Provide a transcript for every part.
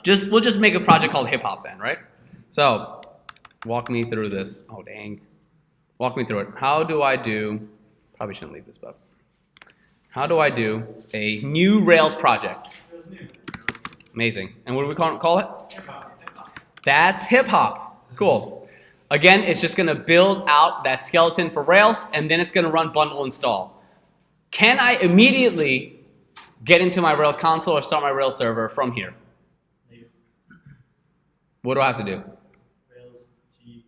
we'll just make a project called hip hop then, right? So walk me through this. Oh dang. Walk me through it. How do I do, probably shouldn't leave this up. How do I do a new Rails project? Amazing. And what do we call it? Hip hop. That's hip hop. Cool. Again, it's just going to build out that skeleton for Rails, and then it's going to run bundle install. Can I immediately get into my Rails console or start my Rails server from here? What do I have to do? Rails, G,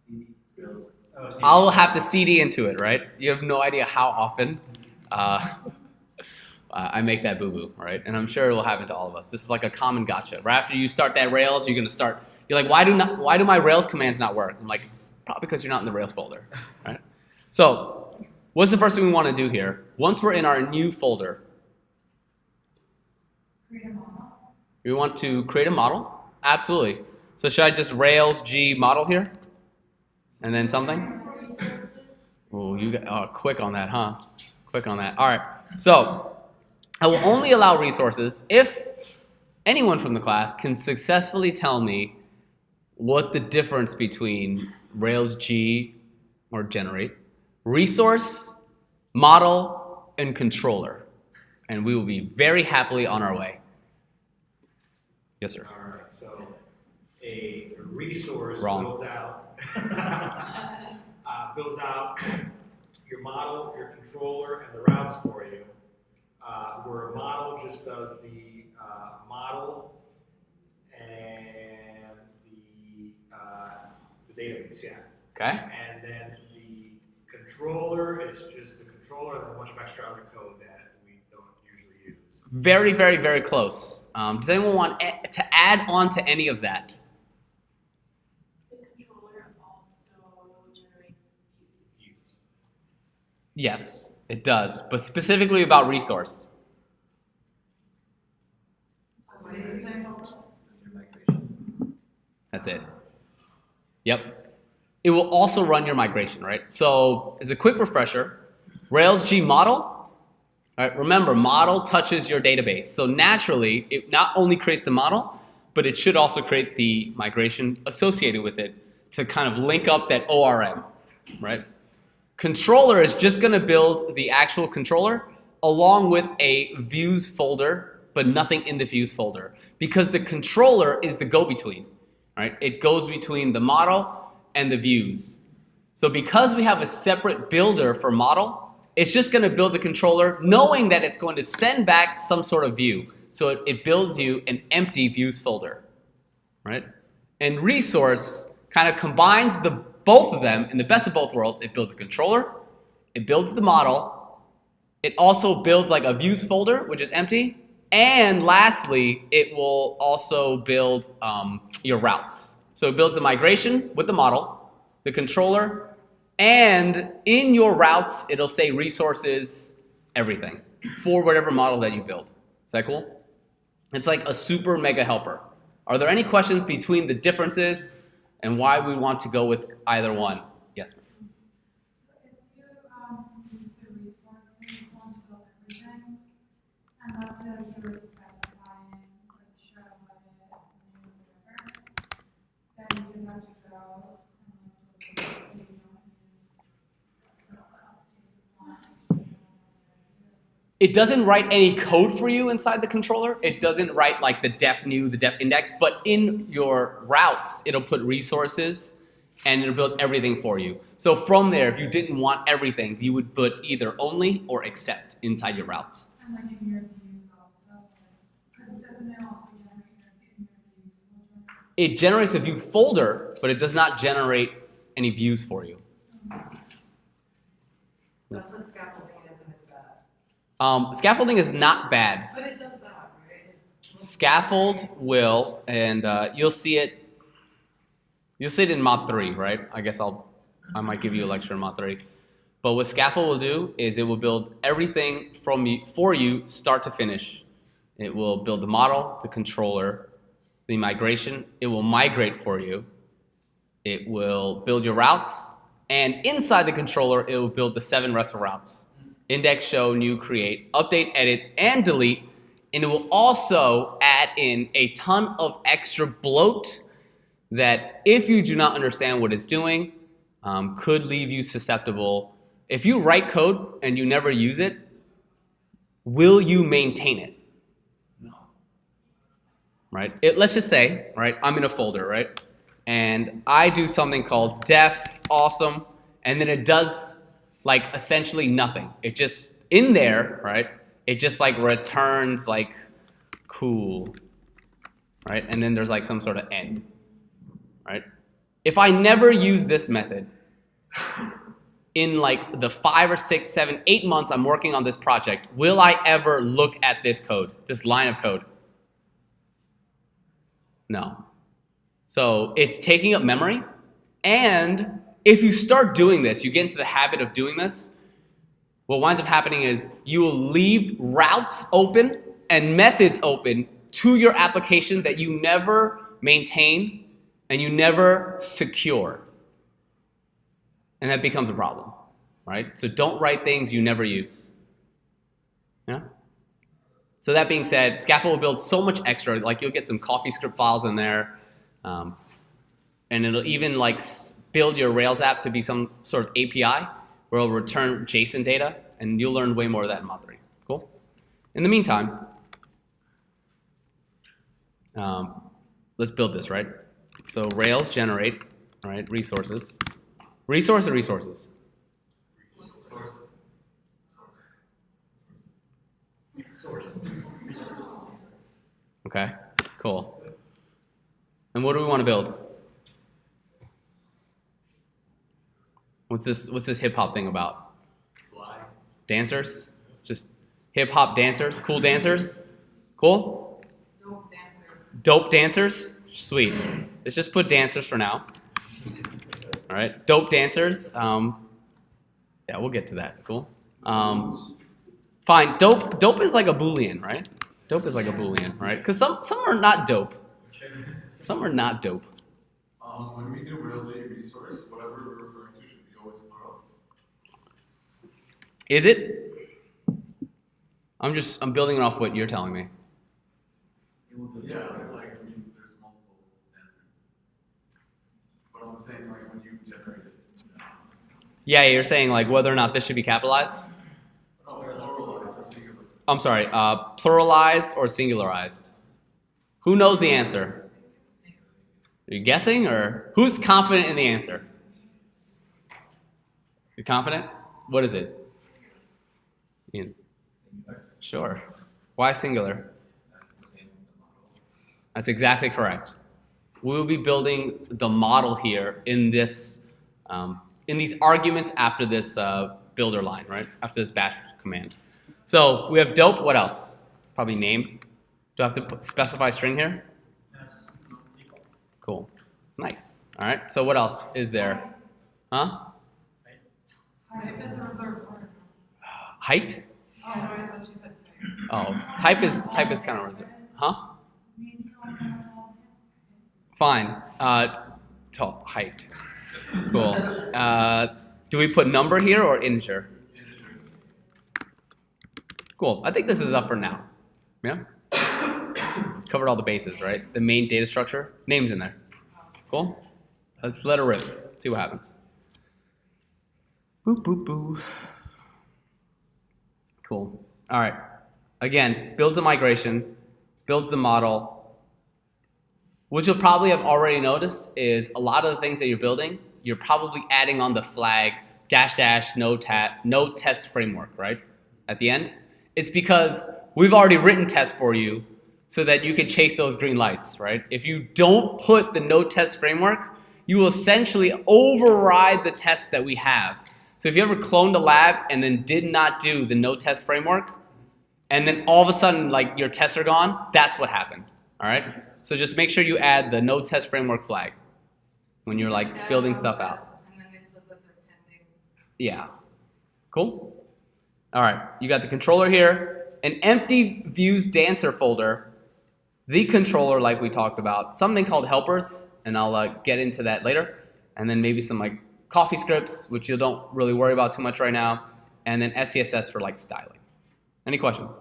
CD, Rails. Oh, CD. I'll have to CD into it, right? You have no idea how often I make that boo-boo, right? And I'm sure it will happen to all of us. This is like a common gotcha. Right after you start that Rails, you're like, why do my Rails commands not work? I'm like, it's probably because you're not in the Rails folder, right? So what's the first thing we want to do here? Once we're in our new folder, Create a model. we want to create a model. Absolutely. So should I just Rails G model here? And then something? Oh, you got quick on that, huh? Quick on that. All right. So I will only allow resources if anyone from the class can successfully tell me what the difference between Rails G or generate, resource, model, and controller. And we will be very happily on our way. Yes, sir. All right, so a resource Wrong. builds out your model, your controller, and the routes for you. Where a model just does the model and the database, yeah. Okay. And then the controller is just the controller and a bunch of extra other code that we don't usually use. Very, very, very close. Does anyone want to add on to any of that? The controller also generates views. Yes, it does, but specifically about resource. What is an example? That's it. Yep. It will also run your migration, right? So as a quick refresher, Rails G model, all right, remember model touches your database. So naturally, it not only creates the model, but it should also create the migration associated with it to kind of link up that ORM, right? Controller is just going to build the actual controller along with a views folder, but nothing in the views folder, because the controller is the go-between, right? It goes between the model and the views. So because we have a separate builder for model, it's just going to build the controller knowing that it's going to send back some sort of view. So it builds you an empty views folder, right? And resource kind of combines both of them in the best of both worlds. It builds a controller, it builds the model, it also builds like a views folder, which is empty, and lastly, it will also build your routes. So it builds the migration with the model, the controller, and in your routes, it'll say resources, everything, for whatever model that you build. Is that cool? It's like a super mega helper. Are there any questions between the differences and why we want to go with either one? Yes, ma'am. So if you use the resource and you want to build everything, and let's say you're specifying like show, edit, new, whatever, then you just have to go and look for the things you don't use. It doesn't write any code for you inside the controller. It doesn't write like the def new, the def index, but in your routes, it'll put resources and it'll build everything for you. So from there, if you didn't want everything, you would put either only or except inside your routes. And like in your views also, because doesn't it also generate your views folder? It generates a view folder, but it does not generate any views for you. That's what scaffolding is, and it's bad. Scaffolding is not bad. But it does that, right? Scaffold will, and you'll see it in Mod 3, right? I guess I might give you a lecture in Mod 3. But what Scaffold will do is it will build everything for you, start to finish. It will build the model, the controller, the migration. It will migrate for you. It will build your routes. And inside the controller, it will build the 7 RESTful routes. Index, show, new, create, update, edit, and delete. And it will also add in a ton of extra bloat that, if you do not understand what it's doing, could leave you susceptible. If you write code and you never use it, will you maintain it? No. Right? Let's just say, right, I'm in a folder, right? And I do something called def awesome, and then it does like essentially nothing. It just, in there, right, it just like returns like cool, right? And then there's like some sort of end, right? If I never use this method, in like the 5 or 6, 7, 8 months I'm working on this project, will I ever look at this code, this line of code? No. So it's taking up memory, and if you start doing this, you get into the habit of doing this, what winds up happening is you will leave routes open and methods open to your application that you never maintain and you never secure. And that becomes a problem, right? So don't write things you never use. Yeah? So that being said, Scaffold will build so much extra, like you'll get some CoffeeScript files in there, and it'll even like build your Rails app to be some sort of API where it'll return JSON data, and you'll learn way more of that in Mod 3. Cool? In the meantime, let's build this, right? So Rails generate, right, resources. Resource or resources? Source. Okay, cool. And what do we want to build? What's this hip hop thing about? Fly. Dancers? Just hip hop dancers? Cool dancers? Cool? Dope dancers. Dope dancers? Sweet. Let's just put dancers for now. All right, dope dancers. Yeah, we'll get to that. Cool. Fine. Dope is like a Boolean, right? Dope is like a Boolean, right? Because some are not dope. Some are not dope. When we do Rails.js resource, whatever we're referring to should be always plural. Is it? I'm building it off what you're telling me. Yeah, like I mean, there's multiple answers. But I'm saying like when you generate it. Yeah, you're saying like whether or not this should be capitalized? Oh, pluralized or singular. I'm sorry, pluralized or singularized? Who knows the answer? Are you guessing, or who's confident in the answer? You're confident? What is it? Ian? Sure. Why singular? That's exactly correct. We will be building the model here in this, in these arguments after this builder line, right? After this bash command. So we have dope. What else? Probably name. Do I have to specify string here? Yes. Cool. Nice. All right. So what else is there? Huh? Type is a reserved article. Height? Oh, no, I thought she said type. Oh, type is kind of reserved. Huh? Fine. Tall height. Cool. Do we put number here or integer? Cool. I think this is up for now. Yeah. Covered all the bases, right? The main data structure. Name's in there. Cool. Let's let it rip. See what happens. Boop boop boo. Cool. All right. Again, builds the migration, builds the model. What you'll probably have already noticed is a lot of the things that you're building, you're probably adding on the flag -- no test framework, right? At the end. It's because we've already written tests for you so that you can chase those green lights, right? If you don't put the no test framework, you will essentially override the tests that we have. So if you ever cloned a lab and then did not do the no test framework, and then all of a sudden like your tests are gone, that's what happened, all right? So just make sure you add the no test framework flag when you're like building stuff out. And then it says that they're pending. Yeah. Cool? All right, you got the controller here, an empty views dancer folder, the controller like we talked about, something called helpers, and I'll get into that later, and then maybe some like CoffeeScripts, which you don't really worry about too much right now, and then SCSS for like styling. Any questions?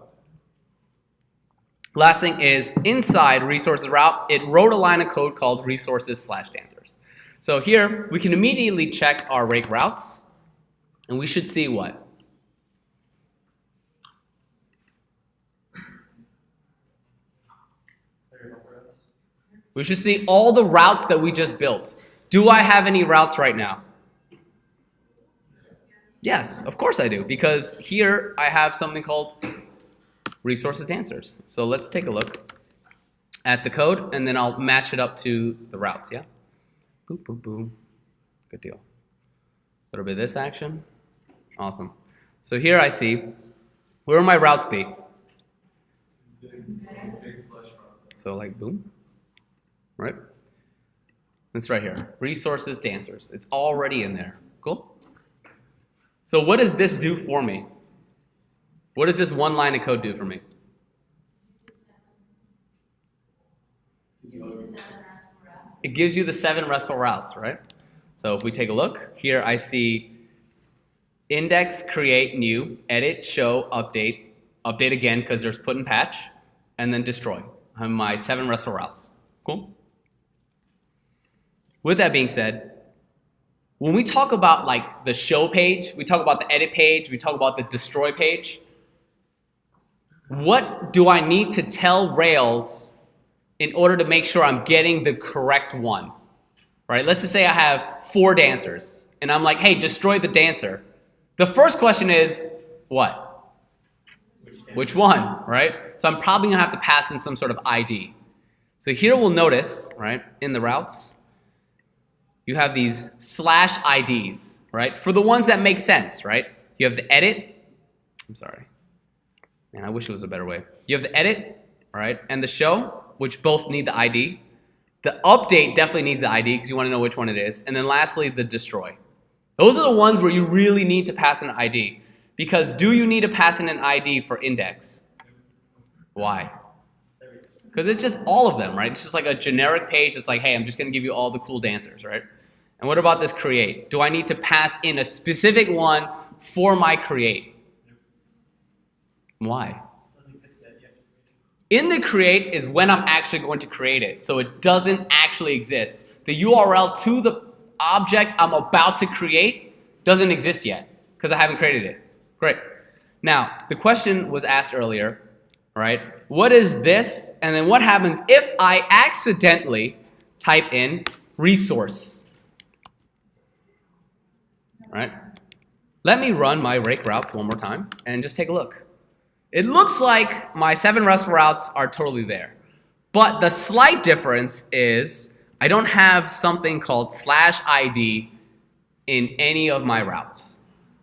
Last thing is inside resources route, it wrote a line of code called resources/dancers. So here we can immediately check our rake routes, and we should see what? We should see all the routes that we just built. Do I have any routes right now? Yes, of course I do, because here I have something called resources dancers. So let's take a look at the code, and then I'll match it up to the routes, yeah? Boom, boom, boom. Good deal. A little bit of this action. Awesome. So here I see, where will my routes be? So like boom, right? This right here, resources dancers. It's already in there. Cool? So what does this do for me? What does this one line of code do for me? It gives you the 7 RESTful routes, right? So if we take a look, here I see index, create, new, edit, show, update, update again because there's put and patch, and then destroy. I have my 7 RESTful routes. Cool? With that being said, when we talk about like the show page, we talk about the edit page, we talk about the destroy page, what do I need to tell Rails in order to make sure I'm getting the correct one? Right? Let's just say I have 4 dancers, and I'm like, hey, destroy the dancer. The first question is, what? Which one, right? So I'm probably gonna have to pass in some sort of ID. So here we'll notice, right, in the routes, you have these /IDs, right? For the ones that make sense, right? You have the edit, I'm sorry. Man, I wish it was a better way. You have the edit, right, and the show, which both need the ID. The update definitely needs the ID because you want to know which one it is. And then lastly, the destroy. Those are the ones where you really need to pass in an ID. Because do you need to pass in an ID for index? Why? Because it's just all of them, right? It's just like a generic page that's like, hey, I'm just going to give you all the cool dancers, right? And what about this create? Do I need to pass in a specific one for my create? Why? In the create is when I'm actually going to create it. So it doesn't actually exist. The URL to the object I'm about to create doesn't exist yet because I haven't created it. Great. Now, the question was asked earlier, right? What is this? And then what happens if I accidentally type in resource? Right? Let me run my rake routes one more time and just take a look. It looks like my 7 RESTful routes are totally there. But the slight difference is I don't have something called /ID in any of my routes,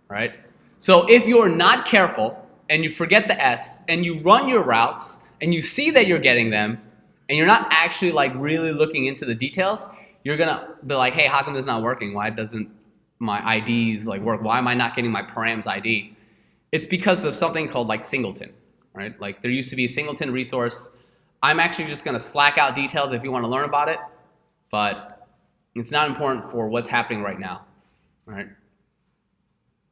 right? So if you're not careful and you forget the S and you run your routes and you see that you're getting them and you're not actually like really looking into the details, you're gonna be like, hey, how come this is not working? Why doesn't my IDs like work? Why am I not getting my params ID? It's because of something called like singleton, right? Like there used to be a singleton resource. I'm actually just gonna slack out details if you wanna learn about it, but it's not important for what's happening right now, right?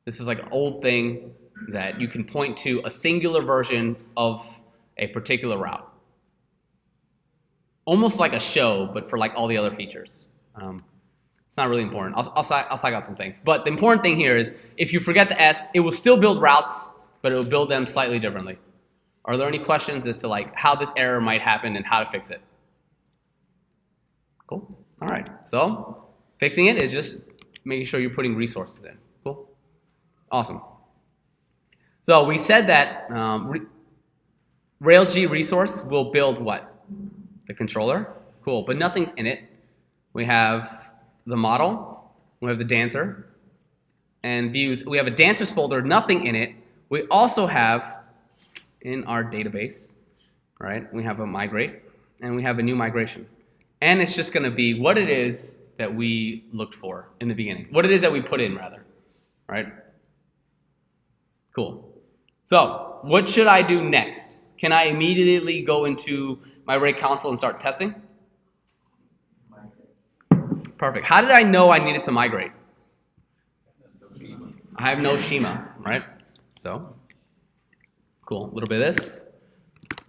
This is like an old thing that you can point to a singular version of a particular route. Almost like a show, but for like all the other features. It's not really important. I'll slack out some things. But the important thing here is if you forget the S, it will still build routes, but it will build them slightly differently. Are there any questions as to like how this error might happen and how to fix it? Cool. All right. So fixing it is just making sure you're putting resources in. Cool. Awesome. So we said that Rails G resource will build what? The controller. Cool. But nothing's in it. We have the model, we have the dancer, and views. We have a dancers folder, nothing in it. We also have in our database, right? We have a migrate, and we have a new migration. And it's just gonna be what it is that we looked for in the beginning. What it is that we put in, rather, right? Cool. So, what should I do next? Can I immediately go into my rake console and start testing? Perfect. How did I know I needed to migrate? I have no schema, right? So, cool. A little bit of this.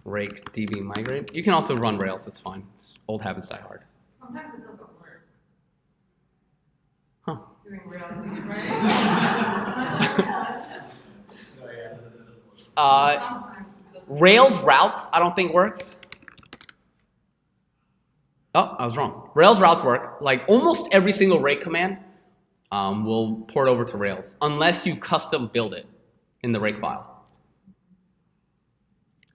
rake db migrate. You can also run Rails, it's fine. Old habits die hard. Sometimes it doesn't work. Huh. Doing Rails, right? So, yeah. Sometimes it doesn't. Rails routes, I don't think works. Oh, I was wrong. Rails routes work. Like almost every single rake command will port over to Rails, unless you custom build it in the rake file.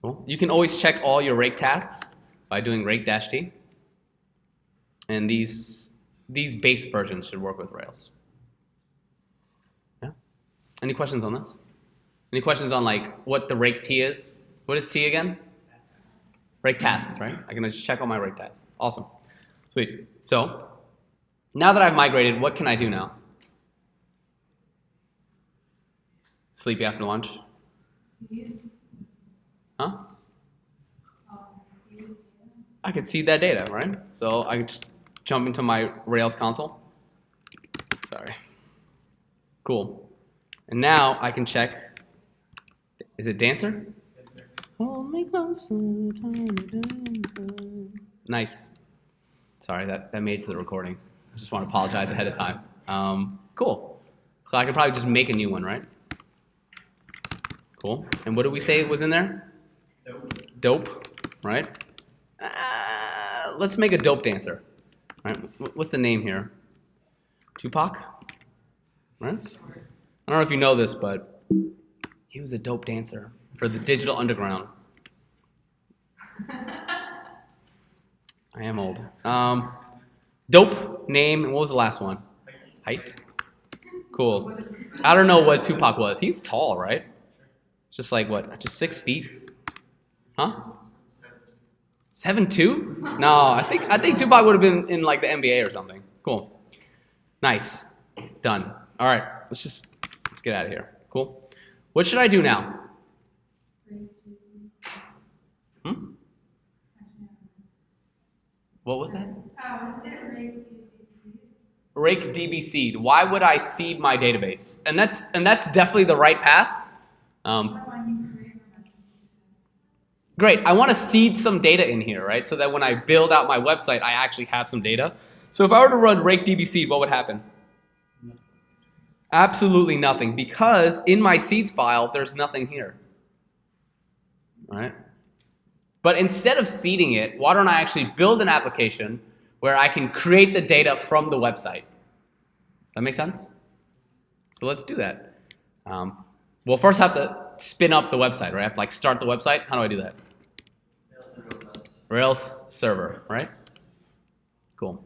Cool. You can always check all your rake tasks by doing rake-t. And these base versions should work with Rails. Yeah. Any questions on this? Any questions on like what the rake T is? What is T again? Rake tasks, right? I can just check all my rake tasks. Awesome. Sweet. So now that I've migrated, what can I do now? Sleepy after lunch? Huh? I could see that data, right? So I could just jump into my Rails console. Sorry. Cool. And now I can check, is it dancer? Hold me closer, tiny dancer. Nice. Sorry, that made it to the recording. I just want to apologize ahead of time. Cool. So I could probably just make a new one, right? Cool. And what did we say was in there? Dope, right? Let's make a dope dancer. Right? What's the name here? Tupac? Right? I don't know if you know this, but he was a dope dancer for the Digital Underground. I am old. Dope name. And what was the last one? Height. Cool. I don't know what Tupac was. He's tall, right? Just like what? Just 6 feet? Huh? 7'2"? No, I think Tupac would have been in like the NBA or something. Cool. Nice. Done. All right. Let's get out of here. Cool. What should I do now? Hmm? What was that? Is it rake DB? Rake DB seed. Why would I seed my database? And that's definitely the right path. Great. I want to seed some data in here, right? So that when I build out my website, I actually have some data. So if I were to run rake DB seed, what would happen? Absolutely nothing, because in my seeds file, there's nothing here. All right? But instead of seeding it, why don't I actually build an application where I can create the data from the website? That make sense? So let's do that. We'll first have to spin up the website, right? I have to like start the website. How do I do that? Rails server, right? Cool.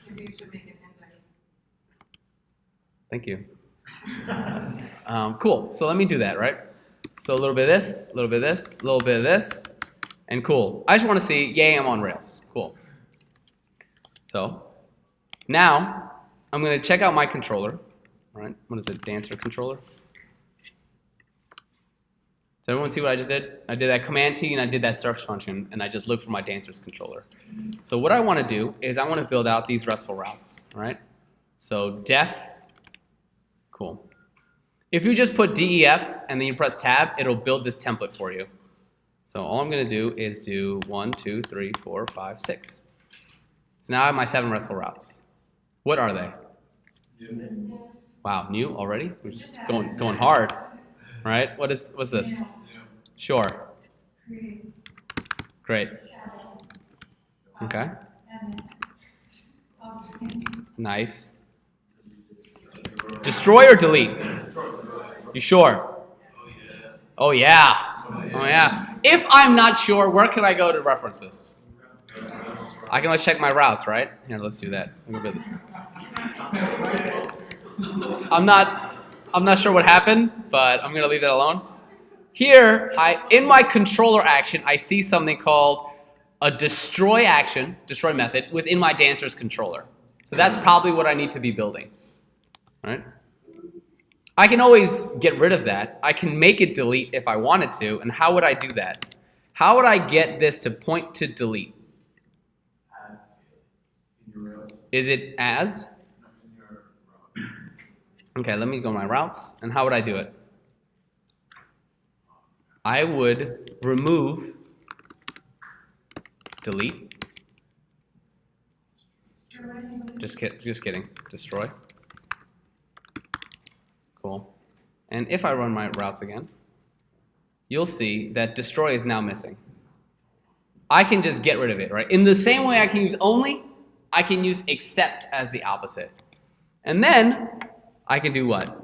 Maybe you should make an index. Thank you. Cool. So let me do that, right? So a little bit of this, a little bit of this, a little bit of this, and cool. I just want to see, yay, I'm on Rails. Cool. So now I'm going to check out my controller. All right. What is it? Dancer controller. Does everyone see what I just did? I did that command T and I did that search function, and I just looked for my dancer's controller. So what I want to do is I want to build out these RESTful routes, all right? So def, cool. If you just put DEF and then you press tab, it'll build this template for you. So all I'm going to do is do 1, 2, 3, 4, 5, 6. So now I have my 7 RESTful routes. What are they? Wow, new already? We're just going hard. Right? What's this? Sure. Great. Okay. Nice. Destroy or delete? You sure? Oh yeah. Oh yeah. If I'm not sure, where can I go to reference this? I can let's check my routes, right? Here, let's do that. I'm not sure what happened, but I'm gonna leave that alone. Here, in my controller action, I see something called a destroy action, destroy method, within my dancer's controller. So that's probably what I need to be building. All right? I can always get rid of that. I can make it delete if I wanted to, and how would I do that? How would I get this to point to delete? Is it as? Okay, let me go to my routes, and how would I do it? I would remove delete. Just kidding. Destroy. Cool. And if I run my routes again, you'll see that destroy is now missing. I can just get rid of it, right? In the same way I can use only, I can use except as the opposite. And then I can do what?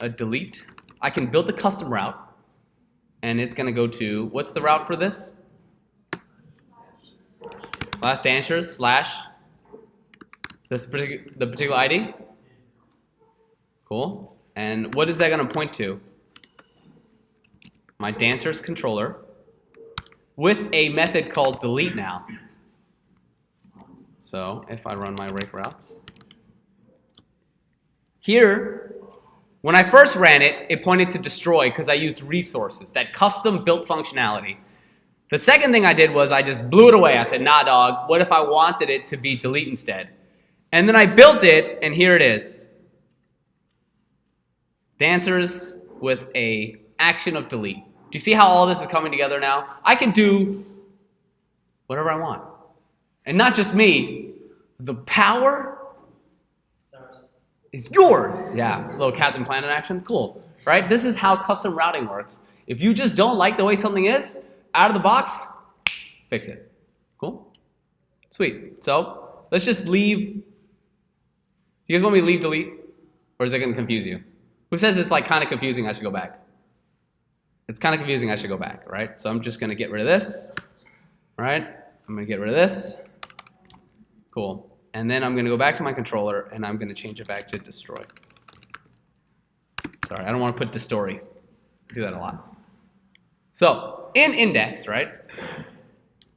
A delete. I can build the custom route, and it's going to go to, what's the route for this? Slash dancers slash the particular ID. Cool. And what is that going to point to? My dancers controller with a method called delete now. So if I run my rake routes, here, when I first ran it, it pointed to destroy because I used resources, that custom built functionality. The second thing I did was I just blew it away. I said, nah, dog, what if I wanted it to be delete instead? And then I built it, and here it is. Dancers with a action of delete. Do you see how all this is coming together now? I can do whatever I want. And not just me, the power is yours. Yeah, a little Captain Planet action, cool, right? This is how custom routing works. If you just don't like the way something is, out of the box, fix it. Cool? Sweet. So let's just leave. Do you guys want me to leave delete? Or is it going to confuse you? Who says it's like kind of confusing, I should go back? It's kind of confusing, I should go back, right? So I'm just going to get rid of this, right? I'm going to get rid of this. Cool. And then I'm going to go back to my controller, and I'm going to change it back to destroy. Sorry, I don't want to put destory. I do that a lot. So in index, right?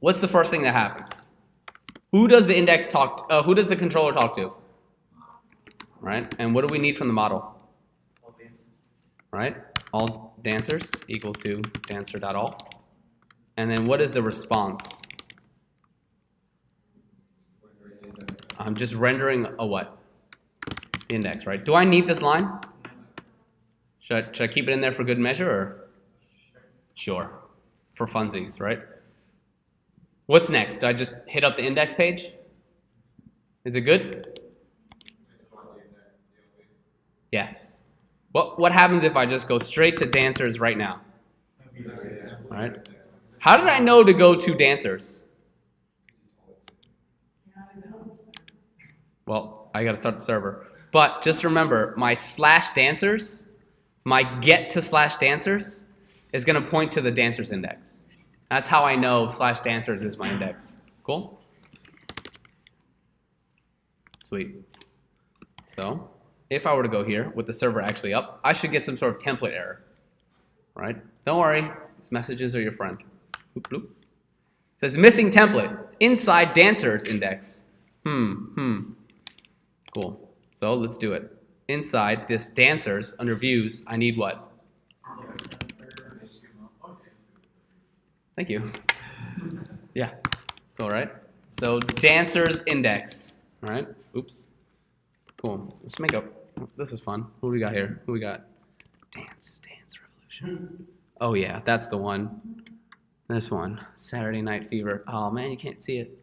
What's the first thing that happens? Who does the index talk to, who does the controller talk to? Right? And what do we need from the model? Right? All dancers equals to dancer.all. And then what is the response? I'm just rendering a what? The index, right? Do I need this line? Should I keep it in there for good measure, or? Sure. For funsies, right? What's next? Do I just hit up the index page? Is it good? Yes. What happens if I just go straight to dancers right now? All right. How did I know to go to dancers? Well, I got to start the server. But just remember, my /dancers, my get to /dancers is going to point to the dancers index. That's how I know /dancers is my index. Cool? Sweet. So if I were to go here with the server actually up, I should get some sort of template error. Right? Don't worry. These messages are your friend. Bloop, bloop. It says missing template inside dancers index. Cool. So let's do it. Inside this dancers under views, I need what? Thank you. Yeah. Cool, right? So dancers index. All right. Oops. Cool. Let's make up. This is fun. What do we got here? Who we got? Dance Revolution. Oh yeah, that's the one. This one. Saturday Night Fever. Oh man, you can't see it.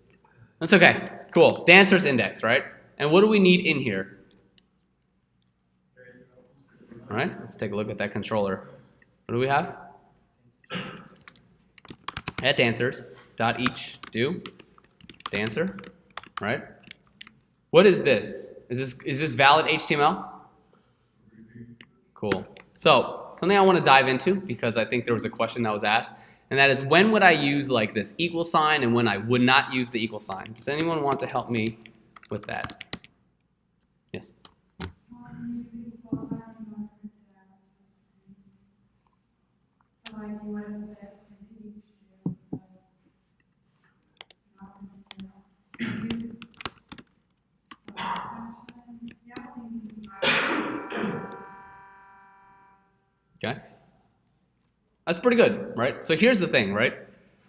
That's okay. Cool. Dancers index, right? And what do we need in here? All right, let's take a look at that controller. What do we have? At dancers dot each do dancer, right? What is this? Is this valid HTML? Cool. So something I want to dive into, because I think there was a question that was asked, and that is, when would I use like this equal sign and when I would not use the equal sign? Does anyone want to help me with that? Yes. Okay. That's pretty good, right? So here's the thing, right?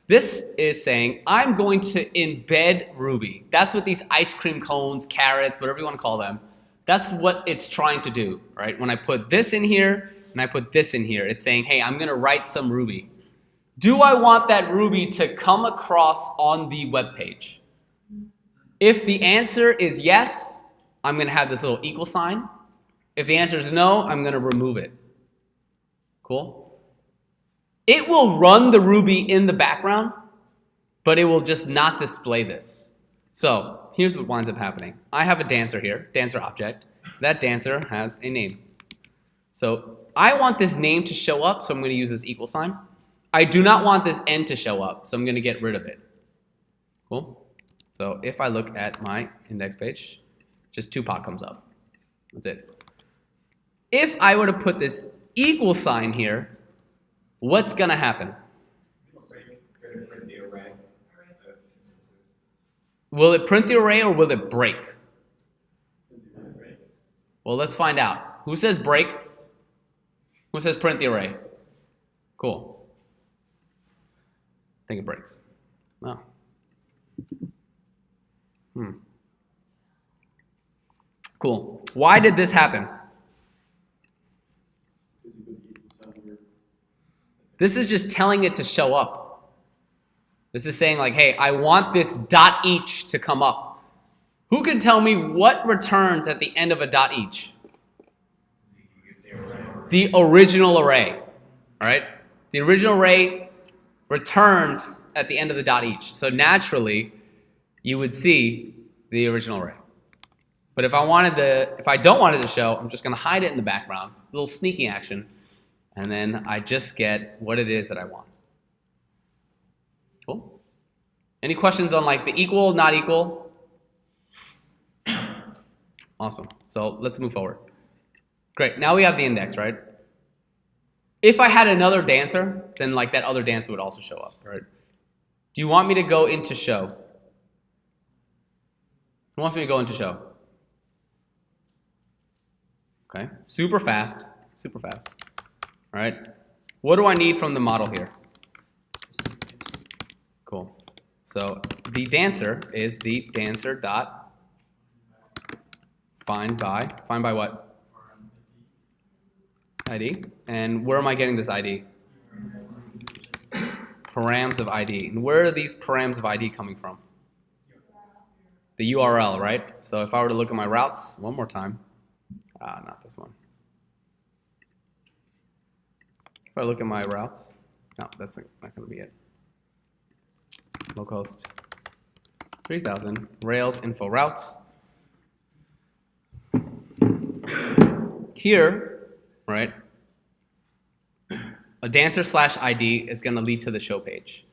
This is saying I'm going to embed Ruby. That's what these ice cream cones, carrots, whatever you want to call them, that's what it's trying to do, right? When I put this in here and I put this in here, it's saying, hey, I'm going to write some Ruby. Do I want that Ruby to come across on the web page? If the answer is yes, I'm going to have this little equal sign. If the answer is no, I'm going to remove it. Cool? It will run the Ruby in the background, but it will just not display this. So here's what winds up happening. I have a dancer here, dancer object. That dancer has a name. So I want this name to show up, so I'm going to use this equal sign. I do not want this end to show up, so I'm going to get rid of it. Cool? So if I look at my index page, just Tupac comes up. That's it. If I were to put this equal sign here, what's going to happen? Will it print the array or will it break? Well, let's find out. Who says break? Who says print the array? Cool. I think it breaks. No. Cool. Why did this happen? This is just telling it to show up. This is saying like, hey, I want this dot each to come up. Who can tell me what returns at the end of a dot each? The original array. All right? The original array returns at the end of the dot each. So naturally, you would see the original array. But if I don't want it to show, I'm just going to hide it in the background, a little sneaking action, and then I just get what it is that I want. Cool? Any questions on like the equal, not equal? Awesome. So let's move forward. Great. Now we have the index, right? If I had another dancer, then like that other dancer would also show up, right? Do you want me to go into show? Who wants me to go into show? Okay, super fast, super fast. All right, what do I need from the model here? Cool. So the dancer is the dancer dot find by what? ID. And where am I getting this ID? Params of ID. And where are these params of ID coming from? The URL, right? So if I were to look at my routes one more time, not this one. If I look at my routes, no, that's not going to be it. Localhost 3000 Rails info routes. Here, right? A dancer slash ID is going to lead to the show page.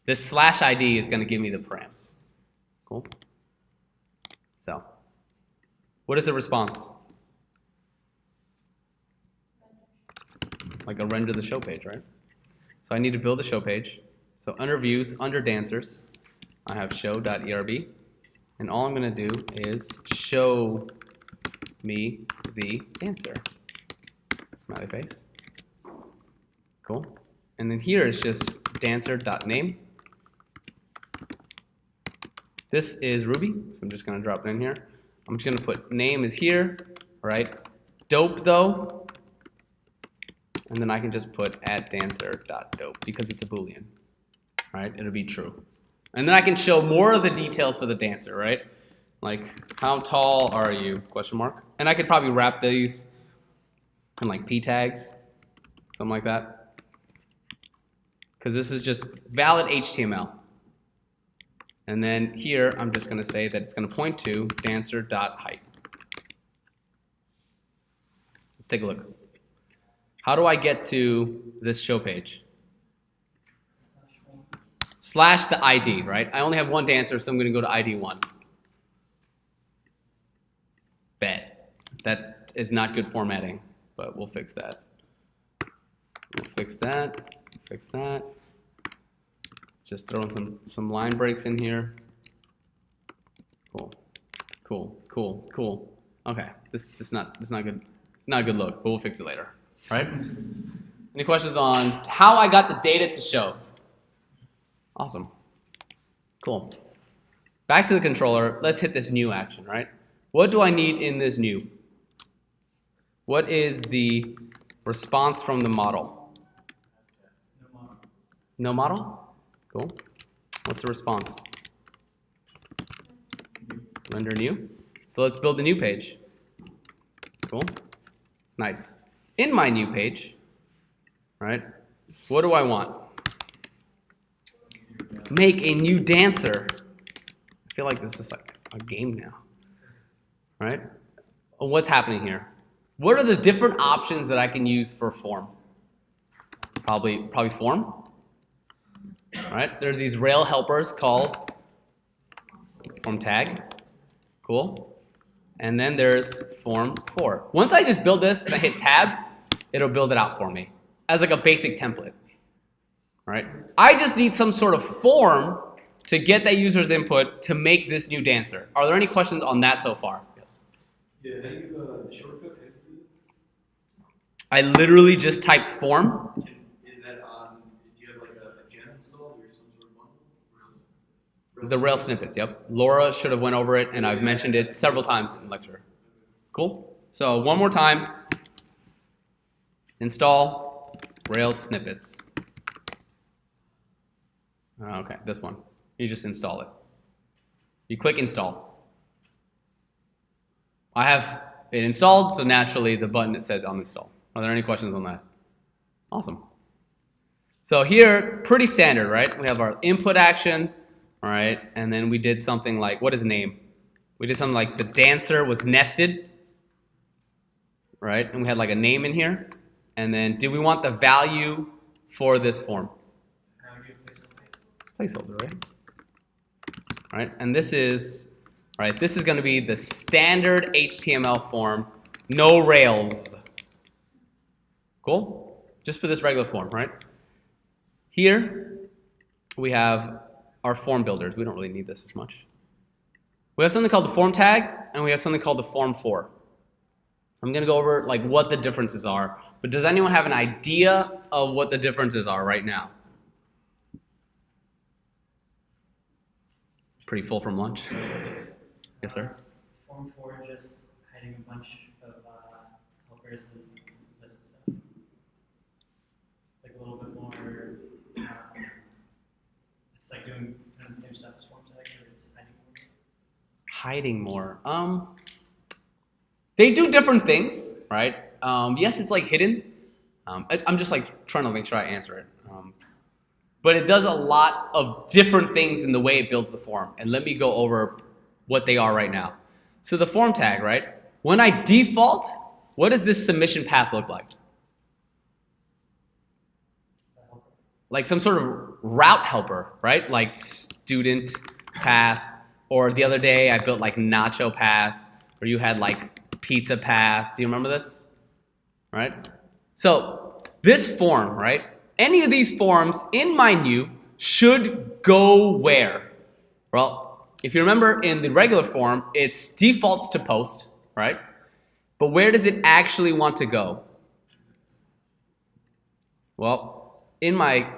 This slash ID is going to give me the params. Cool. So, what is the response? Like a render the show page, right? So I need to build a show page. So under views, under dancers, I have show.erb. And all I'm going to do is show me the dancer. Smiley face. Cool. And then here is just dancer.name. This is Ruby, so I'm just going to drop it in here. I'm just going to put name is here, all right? Dope though. And then I can just put @dancer.dope because it's a Boolean, right? It'll be true. And then I can show more of the details for the dancer, right? Like, how tall are you, question mark? And I could probably wrap these in like p tags, something like that. Because this is just valid HTML. And then here, I'm just going to say that it's going to point to dancer.height. Let's take a look. How do I get to this show page? Slash the ID, right? I only have one dancer, so I'm going to go to ID 1. Bet. That is not good formatting, but we'll fix that. We'll fix that. Fix that. Just throwing some line breaks in here. Cool. Cool. Cool. Cool. Okay. This is not good. Not a good look, but we'll fix it later. Right? Any questions on how I got the data to show? Awesome. Cool. Back to the controller. Let's hit this new action, right? What do I need in this new? What is the response from the model? No model? Cool. What's the response? Render new. So let's build the new page. Cool. Nice. In my new page, right, what do I want? Make a new dancer. I feel like this is like a game now, right? What's happening here? What are the different options that I can use for form? Probably form. All right, there's these Rail helpers called form tag. Cool. And then there's form for. Once I just build this and I hit tab, it'll build it out for me as like a basic template. All right. I just need some sort of form to get that user's input to make this new dancer. Are there any questions on that so far? Yes. Yeah, how do you shortcut it? I literally just typed form. Is that on, do you have like a gem installed or some sort of bundle? The Rail snippets, yep. Laura should have went over it, and I've mentioned it several times in the lecture. Cool? So one more time. Install Rails snippets. Okay, this one. You just install it. You click install. I have it installed, so naturally the button that says uninstall. Are there any questions on that? Awesome. So here, pretty standard, right? We have our input action, all right, and then we did something like, what is name? We did something like the dancer was nested, right? And we had like a name in here. And then did we want the value for this form? Placeholder, right? All right, and this is, all right, this is going to be the standard HTML form, no Rails. Cool? Just for this regular form, right? Here, we have our form builders. We don't really need this as much. We have something called the form tag, and we have something called the form for. I'm going to go over like what the differences are, but does anyone have an idea of what the differences are right now? Pretty full from lunch. Yes, sir? Form 4 just hiding a bunch of helpers and this stuff. Like a little bit more, it's like doing kind of the same stuff as form tag, but it's hiding more. Hiding more. They do different things, right? Yes, it's like hidden. I'm just like trying to make sure I answer it. But it does a lot of different things in the way it builds the form. And let me go over what they are right now. So the form tag, right? When I default, what does this submission path look like? Like some sort of route helper, right? Like student path, or the other day I built like nacho path, or you had like pizza path. Do you remember this? Right? So this form, right? Any of these forms in my new should go where? Well, if you remember in the regular form, it's defaults to post, right? But where does it actually want to go? Well, in my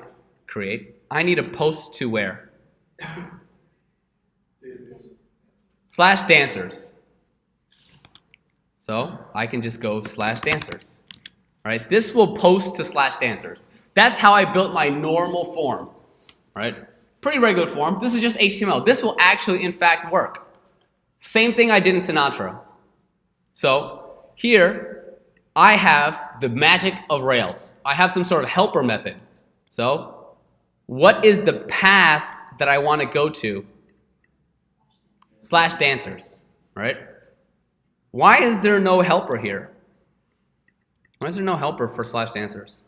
create, I need a post to where? /dancers. So I can just go /dancers. All right, this will post to /dancers. That's how I built my normal form, right? Pretty regular form. This is just HTML. This will actually, in fact, work. Same thing I did in Sinatra. So here, I have the magic of Rails. I have some sort of helper method. So what is the path that I want to go to? /dancers, right? Why is there no helper here? Why is there no helper for /dancers?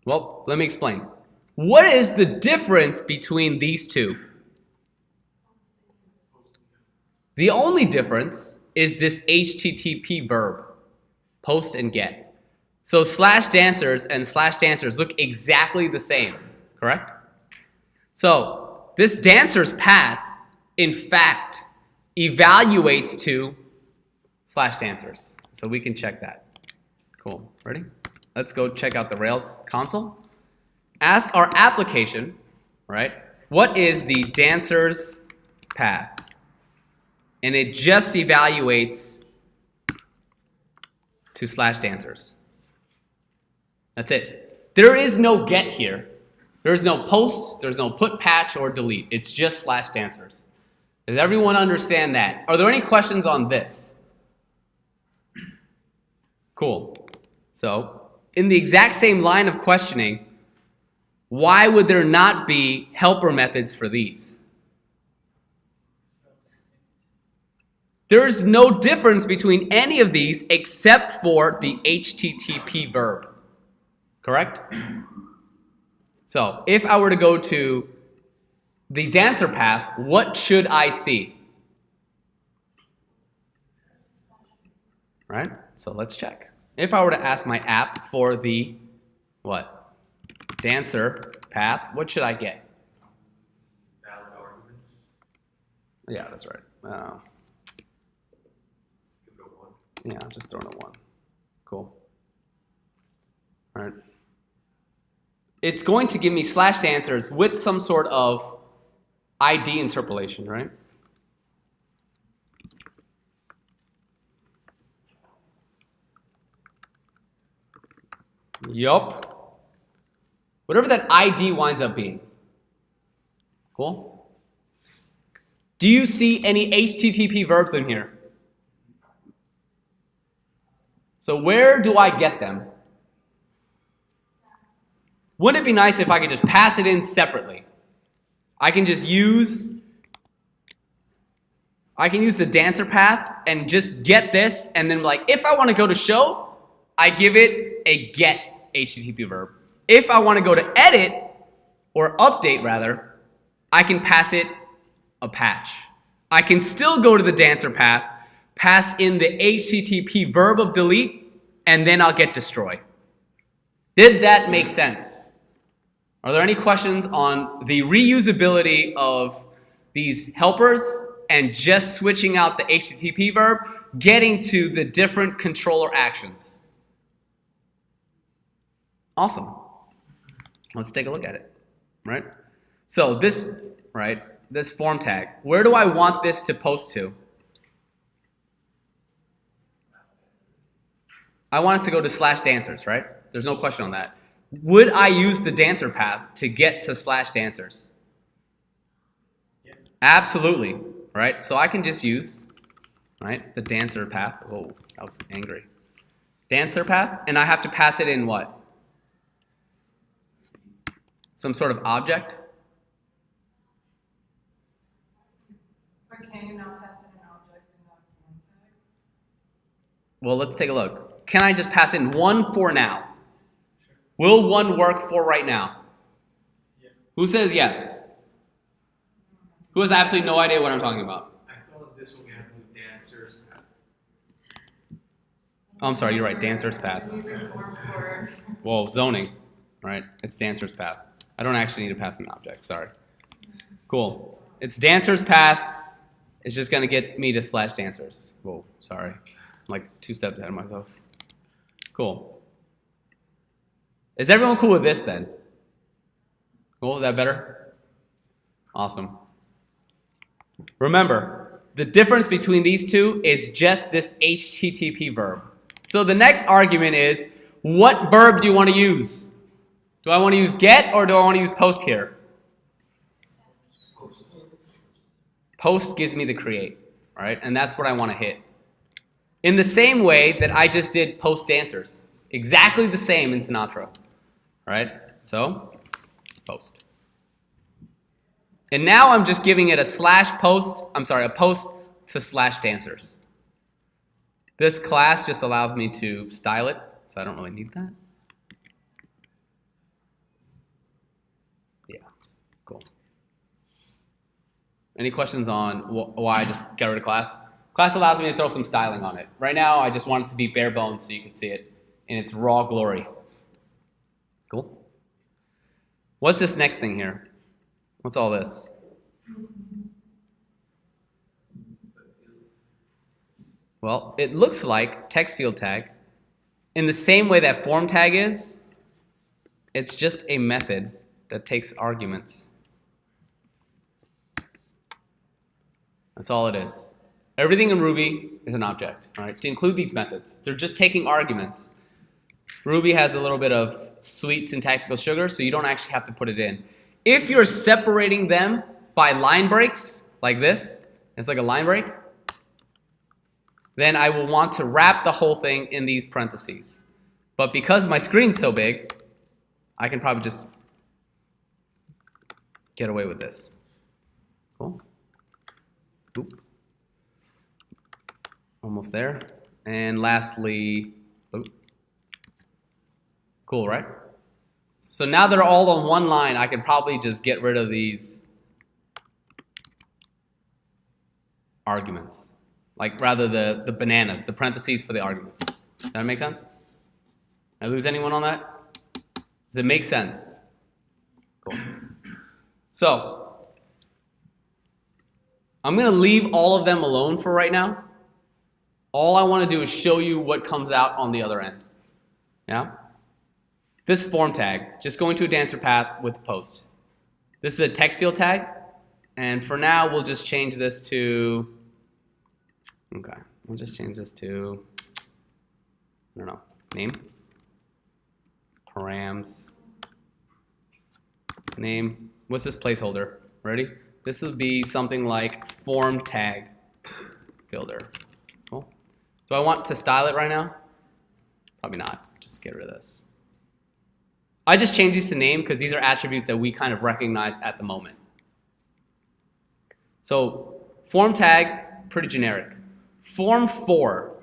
Well, let me explain. What is the difference between these two? The only difference is this HTTP verb, post and get. So /dancers and /dancers look exactly the same, correct? So this dancer's path, in fact, evaluates to /dancers. So we can check that. Cool, ready? Let's go check out the Rails console. Ask our application, right, what is the dancer's path? And it just evaluates to /dancers. That's it. There is no get here. There's no post, there's no put, patch, or delete. It's just slash dancers. Does everyone understand that? Are there any questions on this? Cool. So, in the exact same line of questioning, why would there not be helper methods for these? There's no difference between any of these except for the HTTP verb. Correct? So, if I were to go to the dancer path, what should I see? Right? So let's check. If I were to ask my app for the, what? Dancer path, what should I get? Valid arguments. Yeah, that's right. Give it a 1. Yeah, I'm just throwing a 1. Cool. All right. It's going to give me slash dancers with some sort of ID interpolation, right? Yup. Whatever that ID winds up being. Cool? Do you see any HTTP verbs in here? So where do I get them? Wouldn't it be nice if I could just pass it in separately? I can use the dancer path and just get this, and then like, if I want to go to show, I give it a get HTTP verb. If I want to go to edit, or update rather, I can pass it a patch. I can still go to the dancer path, pass in the HTTP verb of delete, and then I'll get destroy. Did that make sense? Are there any questions on the reusability of these helpers and just switching out the HTTP verb, getting to the different controller actions? Awesome. Let's take a look at it, right? So this, right, this form tag, where do I want this to post to? I want it to go to slash dancers, right? There's no question on that. Would I use the dancer path to get to slash dancers? Yeah. Absolutely, right? So I can just use, right, the dancer path. Oh, I was angry. Dancer path, and I have to pass it in what? Some sort of object? But can you not pass in an object and not a form tag? Well, let's take a look. Can I just pass in one for now? Will one work for right now? Yeah. Who says yes? Who has absolutely no idea what I'm talking about? I thought this will happen with dancers. Oh, I'm sorry, you're right, dancer's path. I'm using form for. Well, zoning, right? It's dancer's path. I don't actually need to pass an object, sorry. Cool. It's dancer's path. It's just gonna get me to slash dancers. Whoa, sorry. I'm like 2 steps ahead of myself. Cool. Is everyone cool with this then? Cool, is that better? Awesome. Remember, the difference between these two is just this HTTP verb. So the next argument is, what verb do you want to use? Do I want to use get or do I want to use post here? Post gives me the create, right? And that's what I want to hit. In the same way that I just did post dancers. Exactly the same in Sinatra, right? So, post. And now I'm just giving it a a post to slash dancers. This class just allows me to style it, so I don't really need that. Yeah, cool. Any questions on why I just got rid of class? Class allows me to throw some styling on it. Right now, I just want it to be bare bones so you can see it in its raw glory. Cool. What's this next thing here? What's all this? Well, it looks like text field tag. In the same way that form tag is, it's just a method that takes arguments. That's all it is. Everything in Ruby is an object, right? To include these methods, they're just taking arguments. Ruby has a little bit of sweet syntactical sugar, so you don't actually have to put it in. If you're separating them by line breaks, like this, it's like a line break, then I will want to wrap the whole thing in these parentheses. But because my screen's so big, I can probably just get away with this. Cool. Oop. Almost there. And lastly, oop. Cool, right? So now they're all on one line, I could probably just get rid of these arguments. Like rather the bananas, the parentheses for the arguments. Does that make sense? Did I lose anyone on that? Does it make sense? Cool. So, I'm going to leave all of them alone for right now. All I want to do is show you what comes out on the other end. Yeah? This form tag, just going to a dancer path with the post. This is a text field tag, and for now we'll just change this to, okay, we'll just change this to, I don't know, name, params, name, what's this placeholder? Ready? This would be something like form tag builder. Cool. Do I want to style it right now? Probably not. Just get rid of this. I just changed these to name because these are attributes that we kind of recognize at the moment. So form tag, pretty generic. Form for.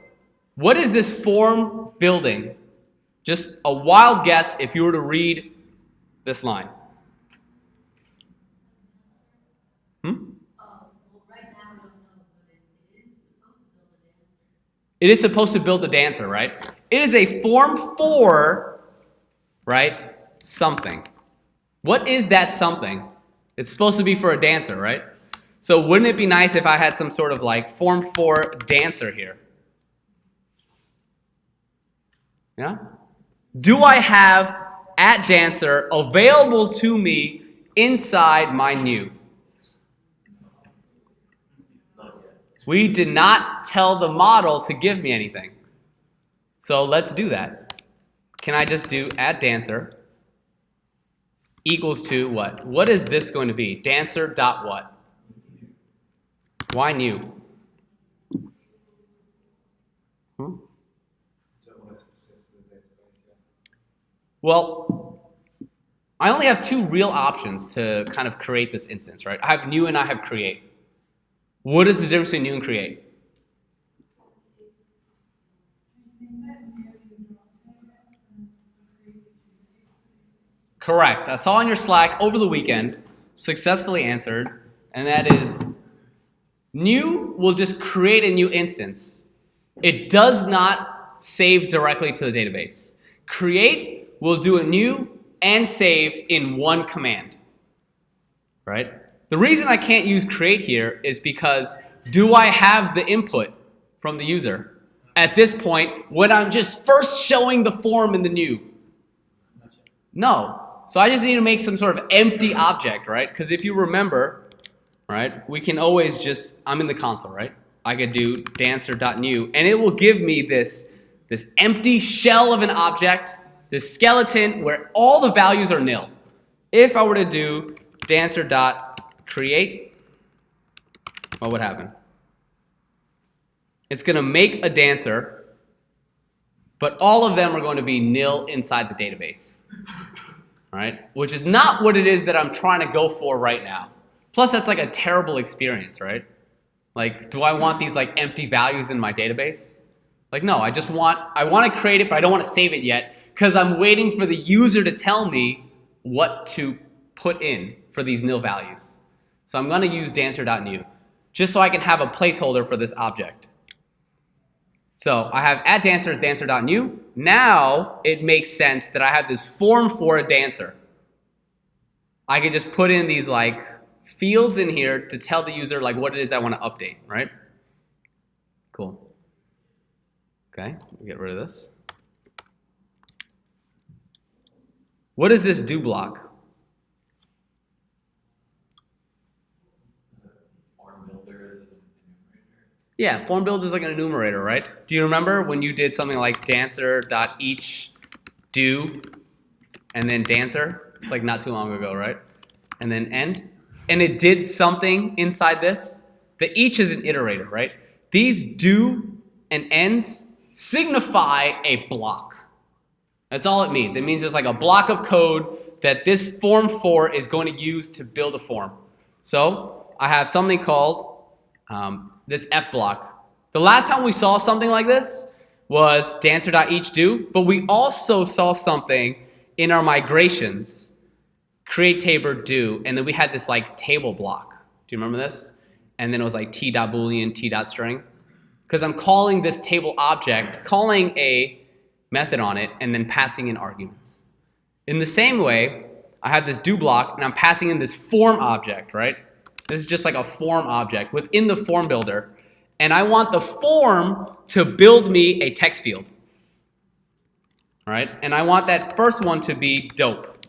What is this form building? Just a wild guess if you were to read this line. It is supposed to build the dancer, right? It is a form for, right, something. What is that something? It's supposed to be for a dancer, right? So wouldn't it be nice if I had some sort of like form for dancer here? Yeah? Do I have at dancer available to me inside my new? We did not tell the model to give me anything. So let's do that. Can I just do at dancer equals to what? What is this going to be? Dancer dot what? Why new? Well, I only have two real options to kind of create this instance, right? I have new and I have create. What is the difference between new and create? Correct. I saw on your Slack over the weekend, successfully answered, and that is new will just create a new instance. It does not save directly to the database. Create will do a new and save in one command, right? The reason I can't use create here is because do I have the input from the user at this point when I'm just first showing the form in the new? No. So I just need to make some sort of empty object, right? Because if you remember, right, we can always just, I'm in the console, right? I could do dancer.new, and it will give me this empty shell of an object, this skeleton where all the values are nil. If I were to do dancer.create, what would happen? It's going to make a dancer, but all of them are going to be nil inside the database. Right? Which is not what it is that I'm trying to go for right now. Plus, that's like a terrible experience, right? Like, do I want these like empty values in my database? Like, no, I want to create it, but I don't want to save it yet because I'm waiting for the user to tell me what to put in for these nil values. So I'm going to use dancer.new just so I can have a placeholder for this object. So I have at dancer is dancer.new. Now it makes sense that I have this form for a dancer. I can just put in these like fields in here to tell the user like what it is I want to update, right? Cool. Okay, we'll get rid of this. What does this do block? Yeah, form builder is like an enumerator, right? Do you remember when you did something like dancer.each do, and then dancer. It's like not too long ago, right? And then end. And it did something inside this. The each is an iterator, right? These do and ends signify a block. That's all it means. It means there's like a block of code that this form for is going to use to build a form. So I have something called this f block. The last time we saw something like this was dancer.eachDo, but we also saw something in our migrations, create table do, and then we had this like table block. Do you remember this? And then it was like t.boolean, t.string. Because I'm calling this table object, calling a method on it, and then passing in arguments. In the same way, I have this do block, and I'm passing in this form object, right? This is just like a form object within the form builder, and I want the form to build me a text field. All right, and I want that first one to be dope.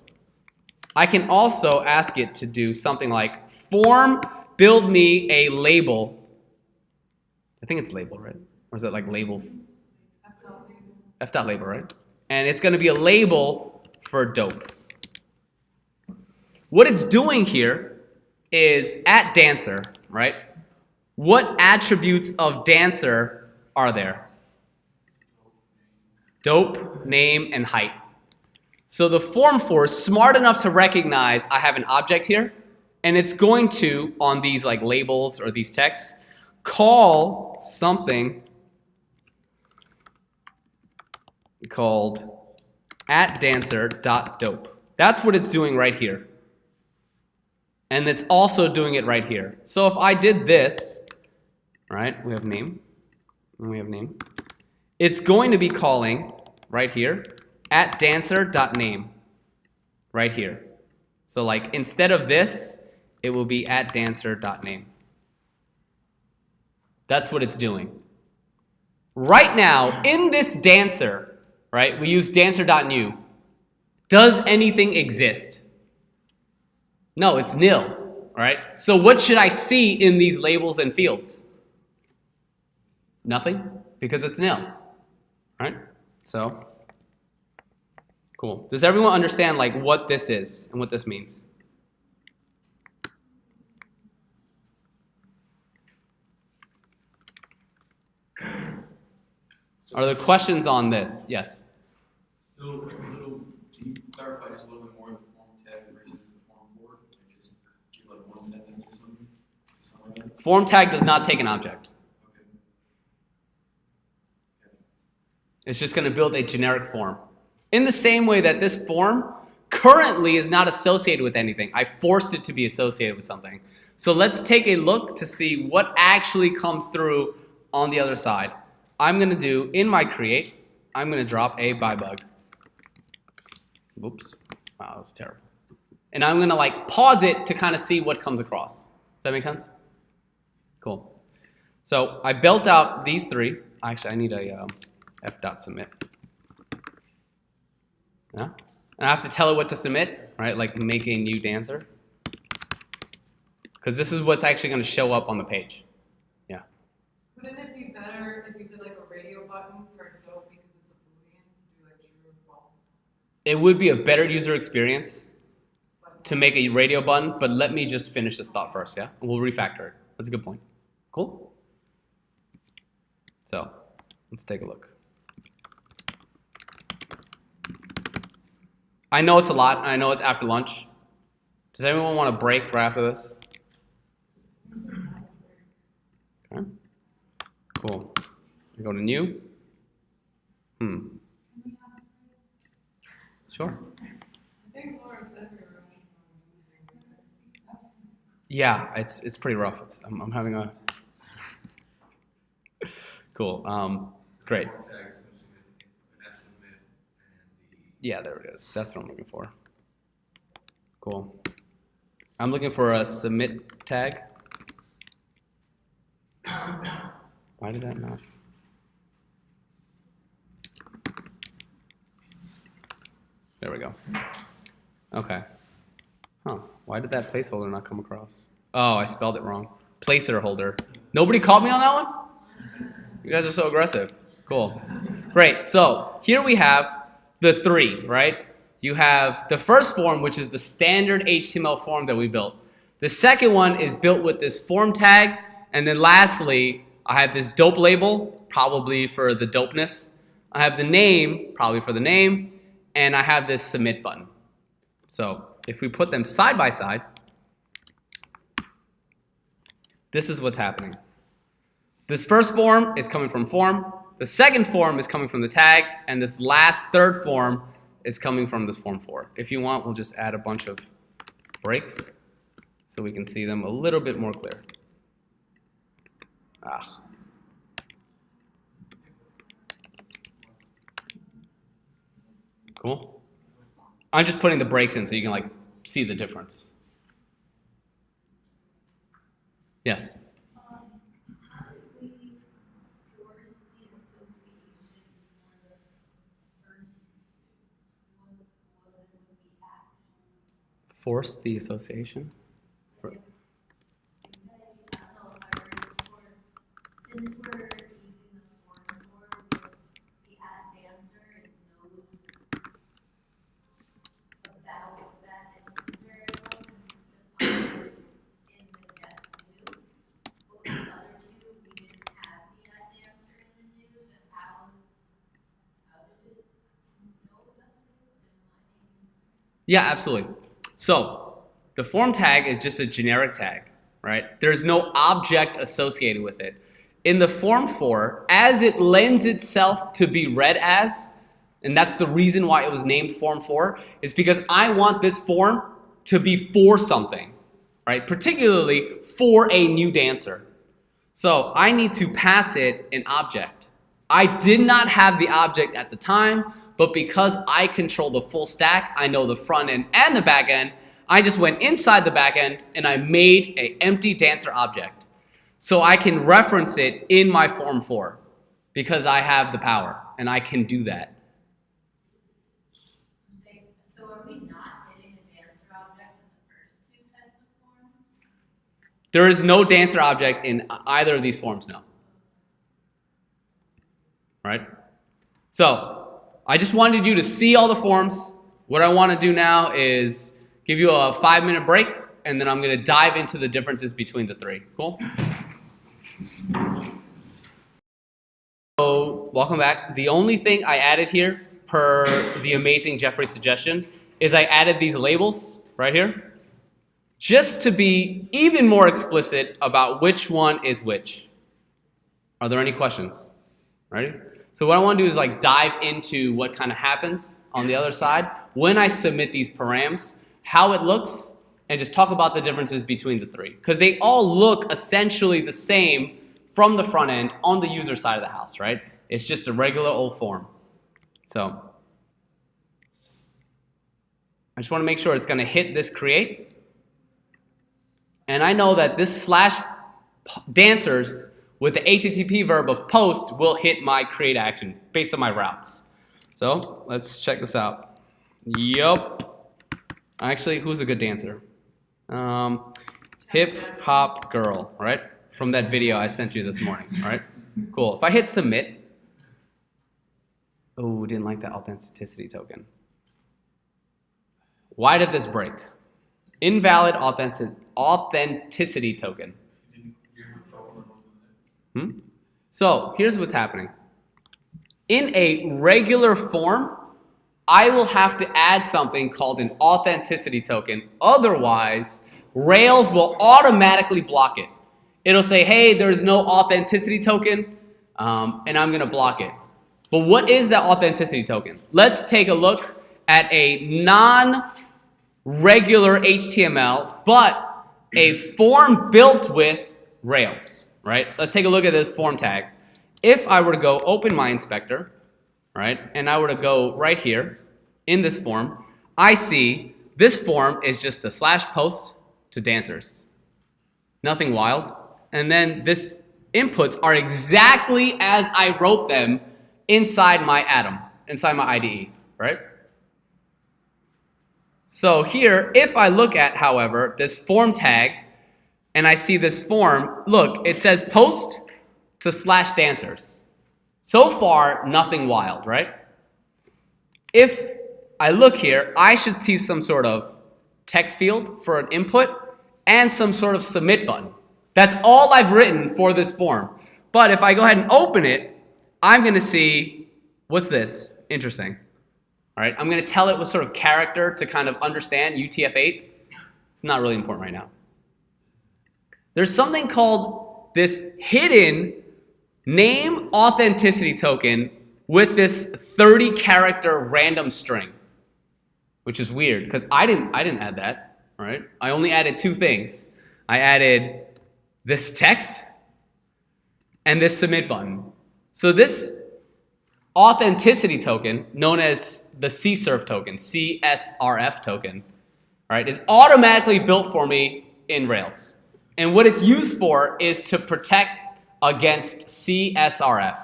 I can also ask it to do something like form build me a label. I think it's label, right? Or is it like label? F.label, right? And it's going to be a label for dope. What it's doing here is at dancer, right? What attributes of dancer are there? Dope, name, and height. So the form for is smart enough to recognize I have an object here, and it's going to, on these like labels or these texts, call something called @dancer.dope. That's what it's doing right here. And it's also doing it right here. So if I did this, right, we have name, and we have name. It's going to be calling right here @dancer.name right here. So like instead of this, it will be @dancer.name. That's what it's doing. Right now, in this dancer, right, we use dancer.new. Does anything exist? No, it's nil, right? So what should I see in these labels and fields? Nothing, because it's nil, right? So, cool. Does everyone understand like what this is and what this means? Are there questions on this? Yes. Still, a little, can you clarify just a little bit more of the form tag versus the form for? Just give like one sentence or something? Somewhere else? Form tag does not take an object. Okay. It's just going to build a generic form. In the same way that this form currently is not associated with anything. I forced it to be associated with something. So let's take a look to see what actually comes through on the other side. I'm going to do, in my create, I'm going to drop a bybug. Whoops. Wow, that was terrible. And I'm going to like pause it to kind of see what comes across. Does that make sense? Cool. So I built out these three. Actually, I need a f.submit. Yeah? And I have to tell it what to submit, right? Like make a new dancer. Because this is what's actually going to show up on the page. Yeah. Wouldn't it be better if you did like a radio button for dope because it's a boolean to do like true or false? It would be a better user experience to make a radio button, but let me just finish this thought first, yeah? And we'll refactor it. That's a good point. Cool? So, let's take a look. I know it's a lot, and I know it's after lunch. Does anyone want a break right after this? Okay. Cool. We go to new. Sure. I think Laura said we were running. Yeah, it's pretty rough. I'm having a cool. Great. Form tag is missing an F submit and the Yeah, there it is. That's what I'm looking for. Cool. I'm looking for a submit tag. Why did that not? There we go. Okay. Huh. Why did that placeholder not come across? Oh, I spelled it wrong. Placer holder. Nobody called me on that one? You guys are so aggressive. Cool. Great. So here we have the three, right? You have the first form, which is the standard HTML form that we built. The second one is built with this form tag. And then lastly, I have this dope label, probably for the dopeness. I have the name, probably for the name. And I have this submit button. So if we put them side by side, this is what's happening. This first form is coming from form. The second form is coming from the tag. And this last third form is coming from this form 4. If you want, we'll just add a bunch of breaks so we can see them a little bit more clear. Cool. I'm just putting the breaks in so you can like see the difference. Yes. Force the association. For Since we're using the form for the add dancer, it knows about that instance variable and it's defined in the get new. But with the other two, we didn't have the add dancer in the news, and how did it know about it? Yeah, absolutely. So the form tag is just a generic tag, right? There's no object associated with it. In the form 4, as it lends itself to be read as, and that's the reason why it was named form 4, is because I want this form to be for something, right? Particularly for a new dancer. So I need to pass it an object. I did not have the object at the time, but because I control the full stack, I know the front end and the back end, I just went inside the back end and I made an empty dancer object. So I can reference it in my form 4 because I have the power and I can do that. So are we not hitting a dancer object in the first two types of forms? There is no dancer object in either of these forms, no. Right? So I just wanted you to see all the forms. What I want to do now is give you a 5-minute break, and then I'm going to dive into the differences between the three. Cool? So welcome back. The only thing I added here, per the amazing Jeffrey suggestion, is I added these labels right here, just to be even more explicit about which one is which. Are there any questions? Ready? So what I want to do is like dive into what kind of happens on the other side when I submit these params, how it looks, and just talk about the differences between the three. Because they all look essentially the same from the front end on the user side of the house, right? It's just a regular old form. So I just want to make sure it's going to hit this create. And I know that this slash dancers with the HTTP verb of post will hit my create action based on my routes. So let's check this out. Yup. Actually, who's a good dancer? Hip hop girl, right? From that video I sent you this morning, right? Cool. If I hit submit, oh, didn't like that authenticity token. Why did this break? Invalid authenticity token. So here's what's happening. In a regular form, I will have to add something called an authenticity token. Otherwise, Rails will automatically block it. It'll say, hey, there's no authenticity token, and I'm going to block it. But what is that authenticity token? Let's take a look at a non-regular HTML, but a form built with Rails, right? Let's take a look at this form tag. If I were to go open my inspector, right, and I were to go right here in this form, I see this form is just a slash post to dancers. Nothing wild. And then this inputs are exactly as I wrote them inside my Atom, inside my IDE, right? So here, if I look at, however, this form tag, and I see this form, look, it says post to slash dancers. So far, nothing wild, right? if I look here, I should see some sort of text field for an input and some sort of submit button. That's all I've written for this form. But if I go ahead and open it, I'm going to see, what's this? Interesting. All right, I'm going to tell it what sort of character to kind of understand UTF-8. It's not really important right now. There's something called this hidden name authenticity token with this 30-character random string, which is weird because I didn't add that. All right, I only added two things. I added this text and this submit button. So this authenticity token, known as the CSRF token, CSRF token, all right, is automatically built for me in Rails. And what it's used for is to protect against CSRF,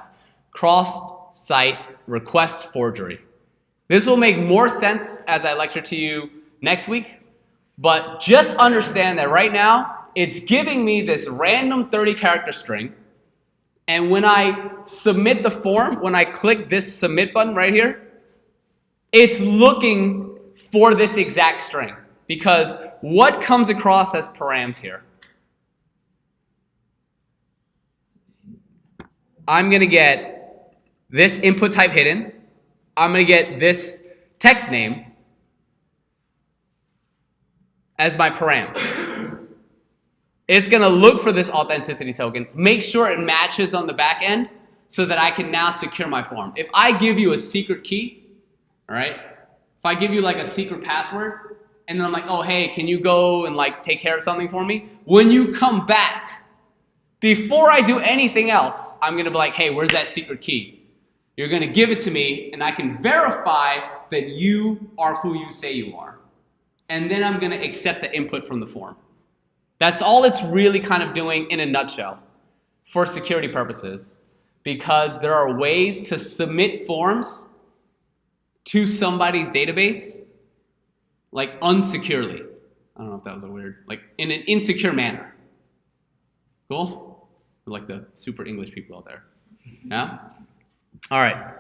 cross-site request forgery. This will make more sense as I lecture to you next week, but just understand that right now, it's giving me this random 30-character string, and when I submit the form, when I click this submit button right here, it's looking for this exact string, because what comes across as params here? I'm going to get this input type hidden. I'm going to get this text name as my params. It's going to look for this authenticity token, make sure it matches on the back end so that I can now secure my form. If I give you a secret key, all right, if I give you like a secret password, and then I'm like, oh, hey, can you go and like take care of something for me? When you come back, before I do anything else, I'm going to be like, hey, where's that secret key? You're going to give it to me, and I can verify that you are who you say you are. And then I'm going to accept the input from the form. That's all it's really kind of doing in a nutshell for security purposes, because there are ways to submit forms to somebody's database like unsecurely. I don't know if that was a weird, like in an insecure manner. Cool? Like the super English people out there. Yeah? All right.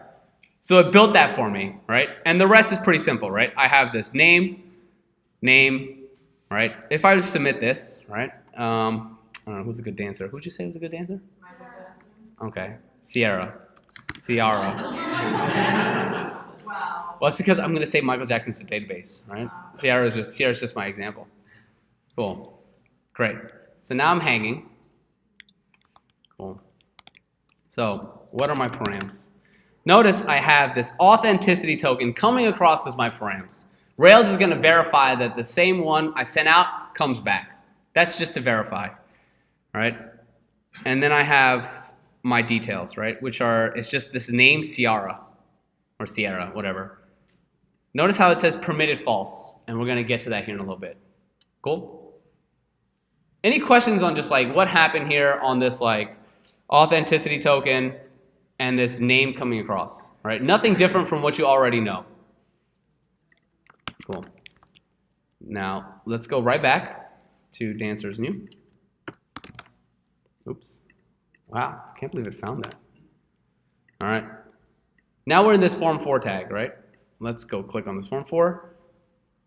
So it built that for me, right? And the rest is pretty simple, right? I have this name, right? If I just submit this, right? I don't know, who's a good dancer? Who'd you say was a good dancer? Okay. Ciara. Wow. Well, it's because I'm going to say Michael Jackson's the database, right? Ciara's just my example. Cool. Great. So now I'm hanging. Cool. So what are my params? Notice I have this authenticity token coming across as my params. Rails is going to verify that the same one I sent out comes back. That's just to verify. All right? And then I have my details, right? Which are, it's just this name Ciara, or Sierra, whatever. Notice how it says permitted false, and we're going to get to that here in a little bit. Cool? Any questions on just like what happened here on this like authenticity token and this name coming across, right? Nothing different from what you already know. Cool. Now, let's go right back to Dancer's New. Oops. Wow, I can't believe it found that. All right. Now we're in this form 4 tag, right? Let's go click on this form 4.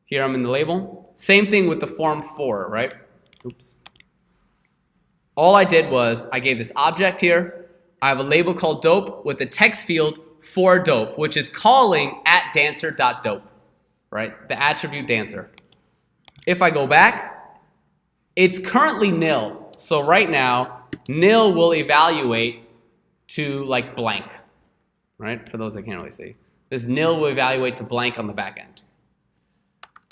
Here I'm in the label. Same thing with the form 4, right? Oops. All I did was I gave this object here. I have a label called dope with the text field for dope, which is calling at dancer.dope, right? The attribute dancer. If I go back, it's currently nil. So right now, nil will evaluate to like blank, right? For those that can't really see. This nil will evaluate to blank on the back end.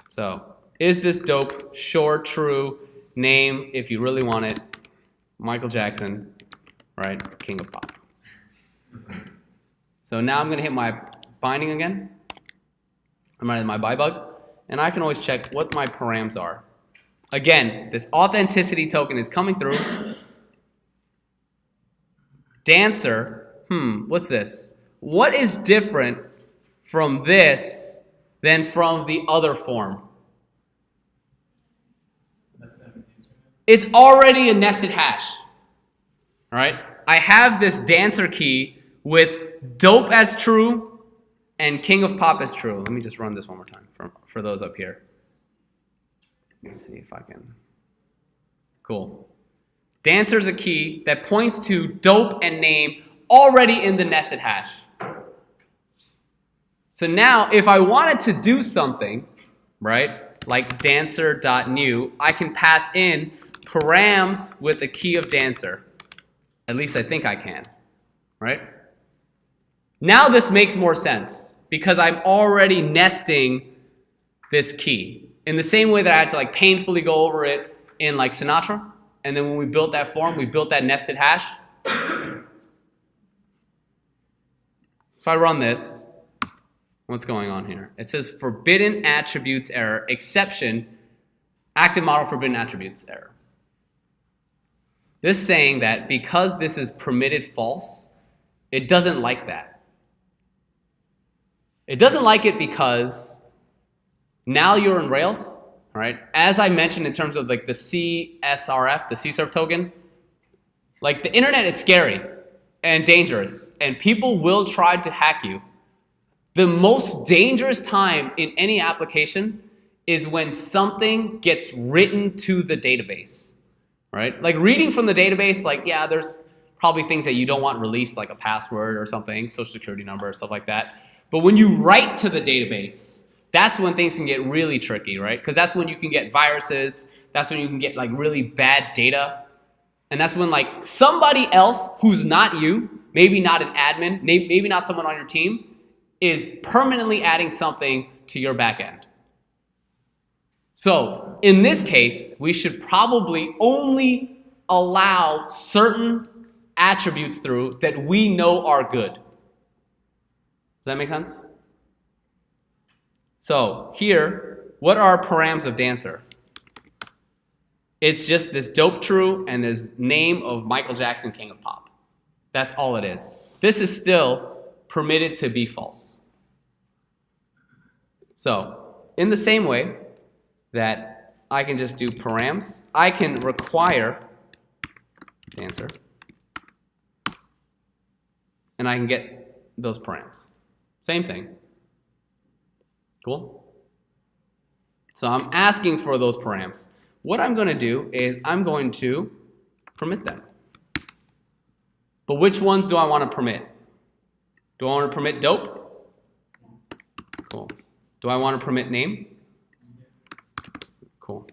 So is this dope? Sure, true. Name, if you really want it. Michael Jackson, right? King of pop. So now I'm going to hit my binding again. I'm going to hit my buy bug. And I can always check what my params are. Again, this authenticity token is coming through. Dancer, what's this? What is different from this than from the other form? It's already a nested hash, all right? I have this dancer key with dope as true and king of pop is true. Let me just run this one more time for those up here. Let me see if I can. Cool. Dancer is a key that points to dope and name already in the nested hash. So now if I wanted to do something, right, like dancer.new, I can pass in params with a key of dancer. At least I think I can, right? Now this makes more sense because I'm already nesting this key. In the same way that I had to like painfully go over it in like Sinatra, and then when we built that form, we built that nested hash. If I run this, what's going on here? It says forbidden attributes error, exception, active model forbidden attributes error. This is saying that because this is permitted false, it doesn't like that. It doesn't like it because now you're in Rails, right? As I mentioned in terms of like the CSRF, the CSRF token, like the internet is scary and dangerous, and people will try to hack you. The most dangerous time in any application is when something gets written to the database, right? Like reading from the database, like, yeah, there's probably things that you don't want released, like a password or something, social security number, stuff like that. But when you write to the database, that's when things can get really tricky, right? Because that's when you can get viruses, that's when you can get like really bad data. And that's when like somebody else who's not you, maybe not an admin, maybe not someone on your team, is permanently adding something to your backend. So in this case, we should probably only allow certain attributes through that we know are good. Does that make sense? So here, what are params of dancer? It's just this dope true and this name of Michael Jackson, king of pop. That's all it is. This is still permitted to be false. So in the same way that I can just do params, I can require dancer, and I can get those params. Same thing. Cool? So I'm asking for those params. What I'm going to do is I'm going to permit them. But which ones do I want to permit? Do I want to permit dope? Cool. Do I want to permit name? Cool.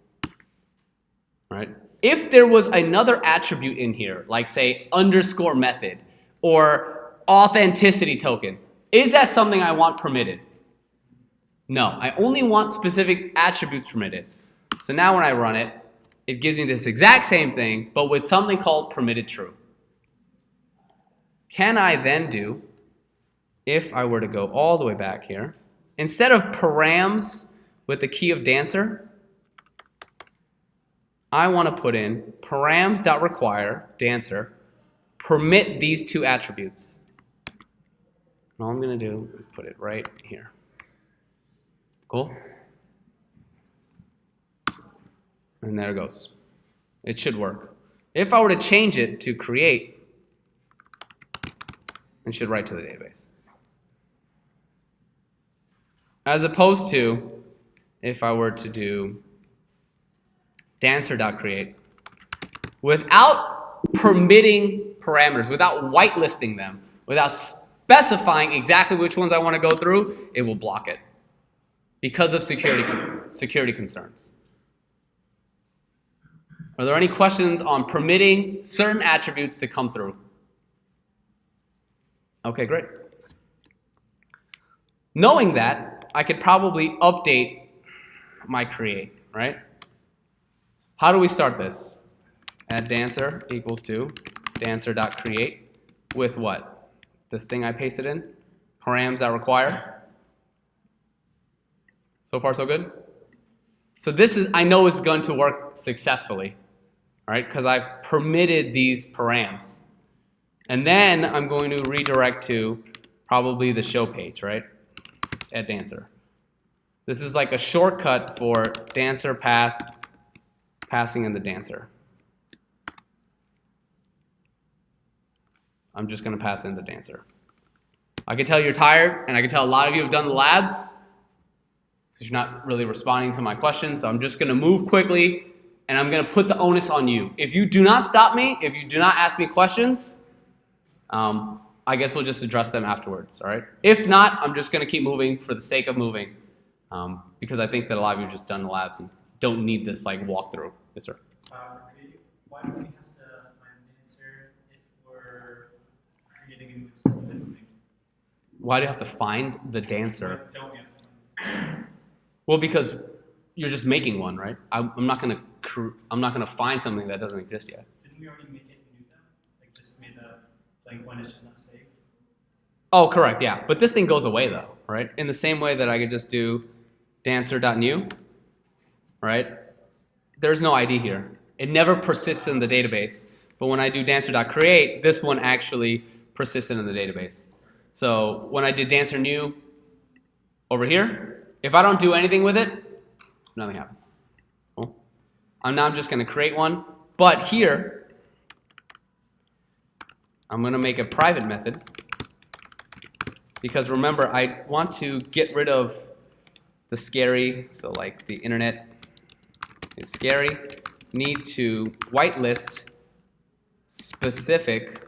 All right. If there was another attribute in here, like say underscore method or authenticity token, is that something I want permitted? No, I only want specific attributes permitted. So now when I run it, it gives me this exact same thing, but with something called permitted true. Can I then do, if I were to go all the way back here, instead of params with the key of dancer, I want to put in params.require dancer, permit these two attributes. And all I'm going to do is put it right here. Cool? And there it goes. It should work. If I were to change it to create, it should write to the database. As opposed to, if I were to do dancer.create, without permitting parameters, without whitelisting them, without specifying exactly which ones I want to go through, it will block it because of security concerns. Are there any questions on permitting certain attributes to come through? Okay, great. Knowing that, I could probably update my create, right? How do we start this? Add dancer equals to dancer.create with what? This thing I pasted in? Params.require. So far, so good? So this is, I know is going to work successfully, right? Because I've permitted these params. And then I'm going to redirect to probably the show page, right? At dancer. This is like a shortcut for dancer path, passing in the dancer. I'm just going to pass in the dancer. I can tell you're tired, and I can tell a lot of you have done the labs because you're not really responding to my questions. So I'm just going to move quickly, and I'm going to put the onus on you. If you do not stop me, if you do not ask me questions, I guess we'll just address them afterwards, all right? If not, I'm just going to keep moving for the sake of moving because I think that a lot of you have just done the labs and don't need this like walkthrough. Yes, sir. For creating, why do we have to find an answer if we're creating a new specific thing? Why do you have to find the dancer? Why don't we have to find it? Well, because you're just making one, right? I'm not gonna find something that doesn't exist yet. Didn't we already make it new then? Like just made a blank one, it's just not saved? Oh, correct, yeah. But this thing goes away though, right? In the same way that I could just do dancer.new, right? There's no ID here. It never persists in the database. But when I do dancer.create, this one actually persisted in the database. So when I did dancer new over here, if I don't do anything with it, nothing happens. Cool. I'm just going to create one. But here, I'm going to make a private method. Because remember, I want to get rid of the scary, so like the internet is scary. Need to whitelist specific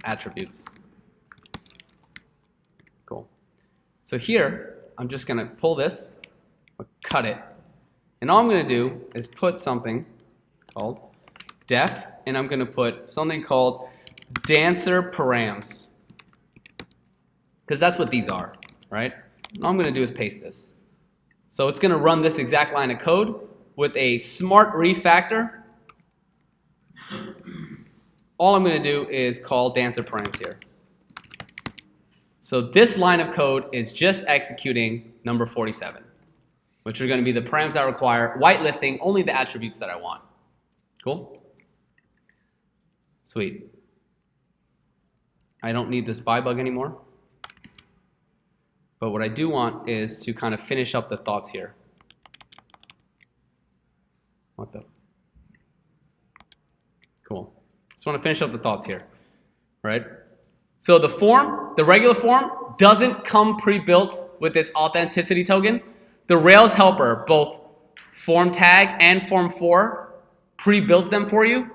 attributes. Cool. So here, I'm just going to pull this, cut it, and all I'm going to do is put something called def, and I'm going to put something called dancer params. Because that's what these are, right? And all I'm going to do is paste this. So it's going to run this exact line of code with a smart refactor. All I'm going to do is call dancer params here. So this line of code is just executing number 47, which are going to be the params I require, whitelisting only the attributes that I want. Cool? Sweet. I don't need this by bug anymore. But what I do want is to kind of finish up the thoughts here. What the? Cool. Just want to finish up the thoughts here, right? So the form, the regular form, doesn't come pre-built with this authenticity token. The Rails helper, both form tag and form 4, pre-builds them for you,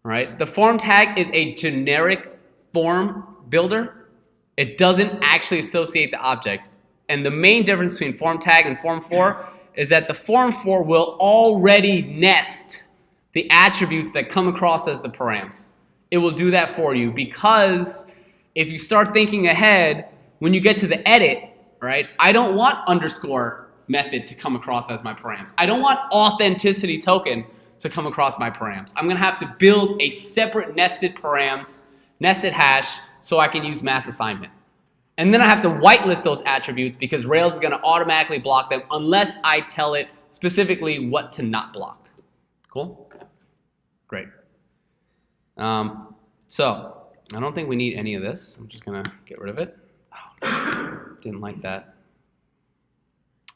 right? The form tag is a generic form builder. It doesn't actually associate the object. And the main difference between form tag and form 4 is that the form 4 will already nest the attributes that come across as the params. It will do that for you because if you start thinking ahead, when you get to the edit, right, I don't want underscore method to come across as my params. I don't want authenticity token to come across my params. I'm going to have to build a separate nested params, nested hash, so I can use mass assignment. And then I have to whitelist those attributes because Rails is going to automatically block them unless I tell it specifically what to not block. Cool? Great. So I don't think we need any of this. I'm just going to get rid of it. Oh, didn't like that.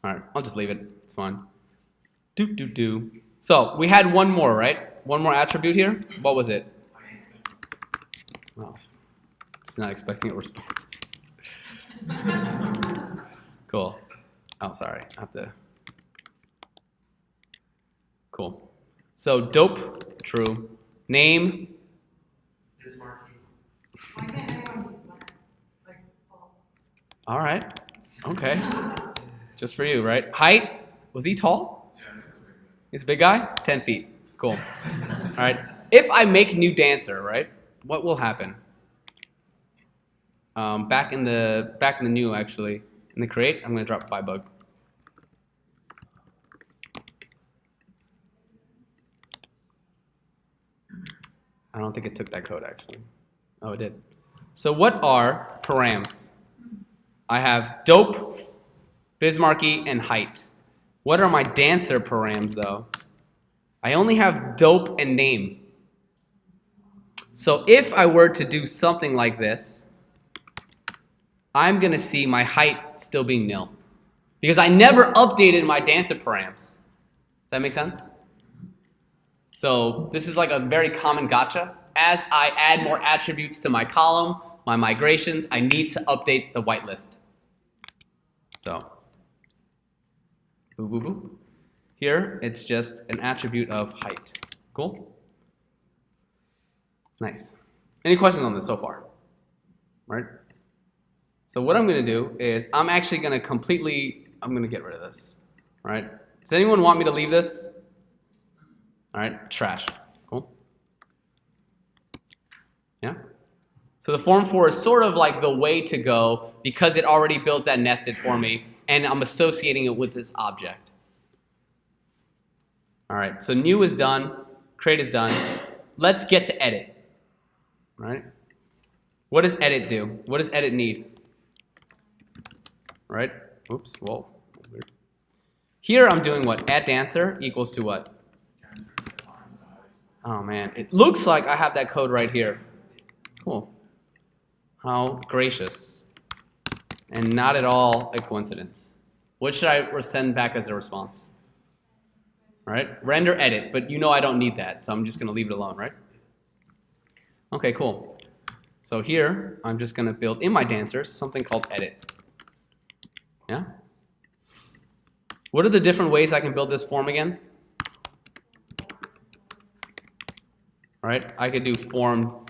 All right, I'll just leave it. It's fine. So we had one more, right? One more attribute here. What was it? Oh, just not expecting a response. Cool. Oh, sorry. I have to. Cool. So dope, true. Name. Why can't anyone be winner? Like, false. All right. Okay. Just for you, right? Height. Was he tall? Yeah, He's a big guy? 10 feet. Cool. All right. If I make new dancer, right, what will happen? Back in the new, actually, in the create, I'm going to drop by bug. I don't think it took that code, actually. Oh, it did. So what are params? I have dope, Bismarcky, and height. What are my dancer params, though? I only have dope and name. So if I were to do something like this, I'm going to see my height still being nil. Because I never updated my dancer params. Does that make sense? So this is like a very common gotcha. As I add more attributes to my column, my migrations, I need to update the whitelist. So, boo, boo, boo. Here, it's just an attribute of height. Cool? Nice. Any questions on this so far? Right? So what I'm going to do is I'm actually going to I'm going to get rid of this. All right? Does anyone want me to leave this? All right, trash. Cool? Yeah? So the form for is sort of like the way to go because it already builds that nested for me, and I'm associating it with this object. All right, so new is done, create is done. Let's get to edit. All right? What does edit do? What does edit need? Right? Oops, whoa. That's weird. Here I'm doing what? Add dancer equals to what? Oh man, it looks like I have that code right here. Cool. How gracious. And not at all a coincidence. What should I send back as a response? All right, render edit, but you know I don't need that, so I'm just gonna leave it alone, right? Okay, cool. So here, I'm just gonna build in my dancers something called edit. Yeah? What are the different ways I can build this form again? All right, I could do form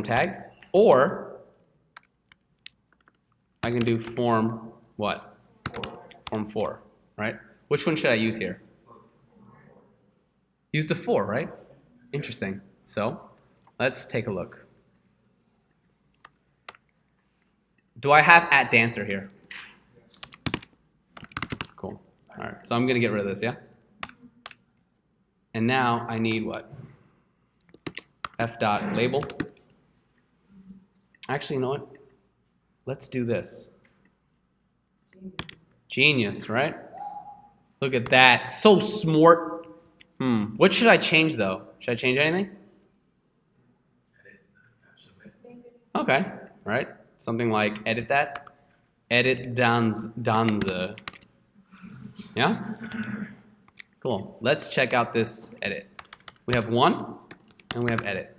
tag, or I can do form what? Form 4, right? Which one should I use here? Use the 4, right? Interesting. So let's take a look. Do I have @dancer here? Cool. All right, so I'm going to get rid of this, yeah? And now I need what? f.label. Actually, you know what? Let's do this. Genius, right? Look at that. So smart. What should I change, though? Should I change anything? Okay, right. Something like edit that. Edit danze. Yeah? Cool. Let's check out this edit. We have 1, and we have edit.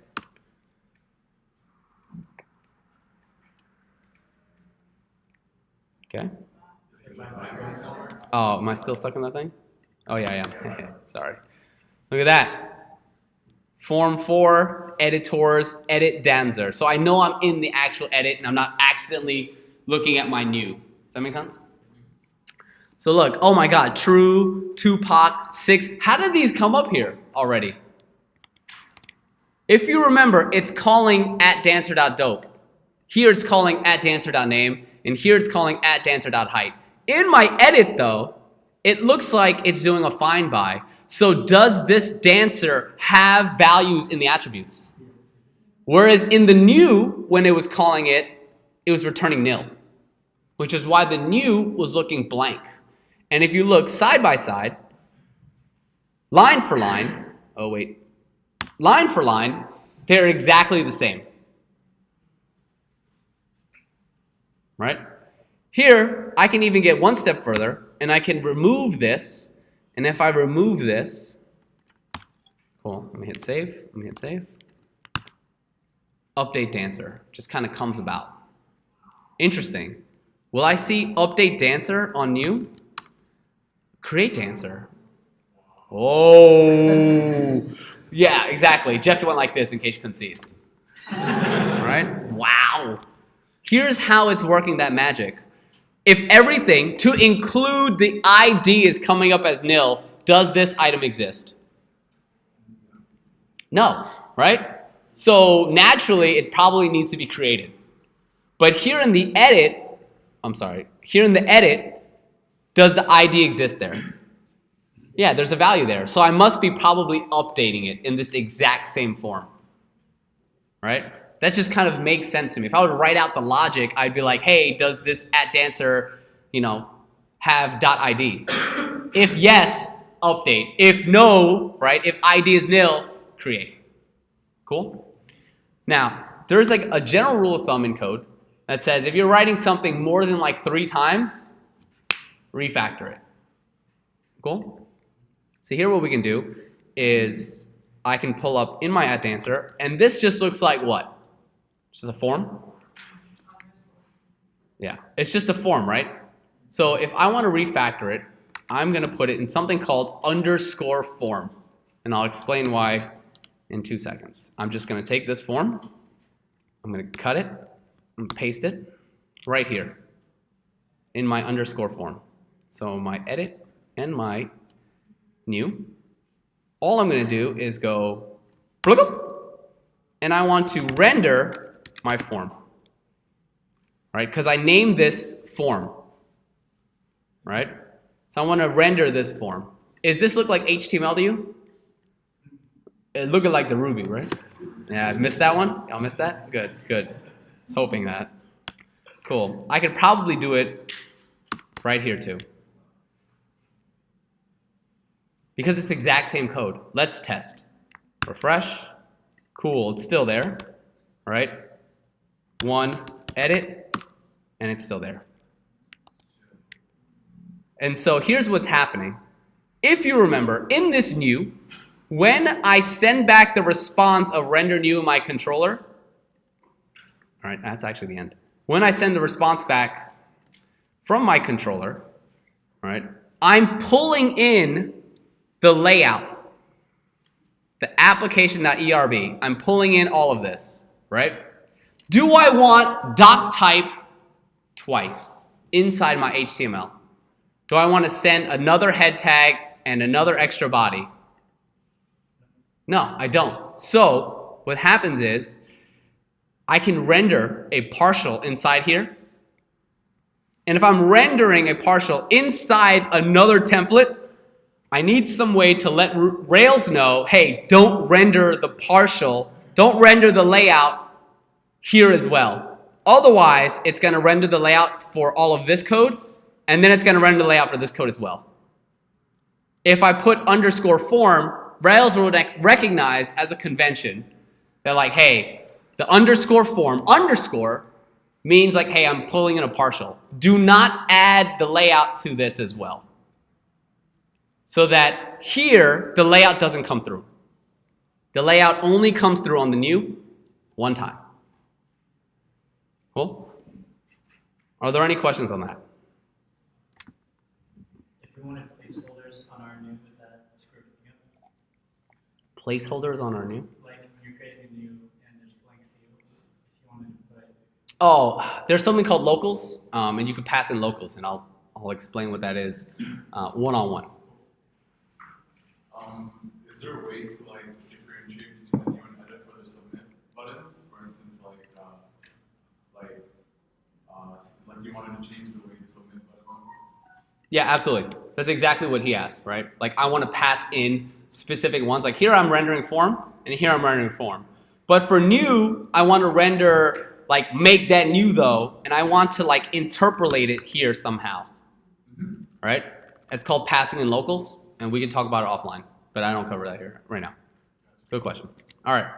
Okay. Oh, am I still stuck in that thing? Oh, yeah, I am. Sorry. Look at that. Form 4, editors, edit dancer. So I know I'm in the actual edit, and I'm not accidentally looking at my new. Does that make sense? So look, oh my God, true, Tupac, 6. How did these come up here already? If you remember, it's calling @dancer.dope. Here it's calling @dancer.name, and here it's calling @dancer.height. In my edit, though, it looks like it's doing a find by. So does this dancer have values in the attributes? Whereas in the new, when it was calling it, it was returning nil, which is why the new was looking blank. And if you look side by side, line for line, line for line, they're exactly the same. Right? Here, I can even get one step further, and I can remove this. And if I remove this, cool, let me hit save, Update dancer just kind of comes about. Interesting. Will I see update dancer on new? Create dancer. Oh, yeah, exactly. Jeff went like this in case you couldn't see it. All right? Wow. Here's how it's working that magic. If everything, to include the ID, is coming up as nil, does this item exist? No, right? So naturally, it probably needs to be created. But here in the edit, does the ID exist there? Yeah, there's a value there. So I must be probably updating it in this exact same form, right? That just kind of makes sense to me. If I would write out the logic, I'd be like, hey, does this @dancer, have .id? If yes, update. If no, right, if ID is nil, create. Cool? Now, there's like a general rule of thumb in code that says if you're writing something more than like 3 times, refactor it. Cool? So here what we can do is I can pull up in my @dancer, and this just looks like what? It's just a form. Underscore. Yeah, it's just a form, right? So if I want to refactor it, I'm going to put it in something called underscore form. And I'll explain why in 2 seconds. I'm just going to take this form, I'm going to cut it, and paste it right here in my underscore form. So my edit and my new. All I'm going to do is go, and I want to render my form, right? Because I named this form, right? So I want to render this form. Does this look like HTML to you? It looked like the Ruby, right? Yeah, I missed that one? Y'all missed that? Good, good. I was hoping that. Cool. I could probably do it right here too. Because it's the exact same code. Let's test. Refresh. Cool, it's still there. All right? One, edit, and it's still there. And so here's what's happening. If you remember, in this new, when I send back the response of render new in my controller, all right, that's actually the end. When I send the response back from my controller, all right, I'm pulling in the layout, the application.erb. I'm pulling in all of this, right? Do I want doc type twice inside my HTML? Do I want to send another head tag and another extra body? No, I don't. So what happens is I can render a partial inside here. And if I'm rendering a partial inside another template, I need some way to let Rails know, hey, don't render the partial, don't render the layout here as well. Otherwise, it's going to render the layout for all of this code, and then it's going to render the layout for this code as well. If I put underscore form, Rails will recognize as a convention that like, hey, the underscore form, underscore, means like, hey, I'm pulling in a partial. Do not add the layout to this as well. So that here, the layout doesn't come through. The layout only comes through on the new one time. Cool? Are there any questions on that? If we wanted placeholders on our new, would that screw everything up? Placeholders on our new? Like you're creating a new and there's blank fields. If you wanted to put Oh, there's something called locals, and you can pass in locals, and I'll explain what that is one-on-one. Is there a way to like differentiate between the new and edit for the submit buttons? For instance, like you wanted to change the way the submit button looks? Yeah, absolutely. That's exactly what he asked, right? Like I want to pass in specific ones. Like here I'm rendering form, and here I'm rendering form. But for new, I want to render, like make that new though, and I want to like interpolate it here somehow, right? It's called passing in locals, and we can talk about it offline, but I don't cover that here right now. Good question. All right.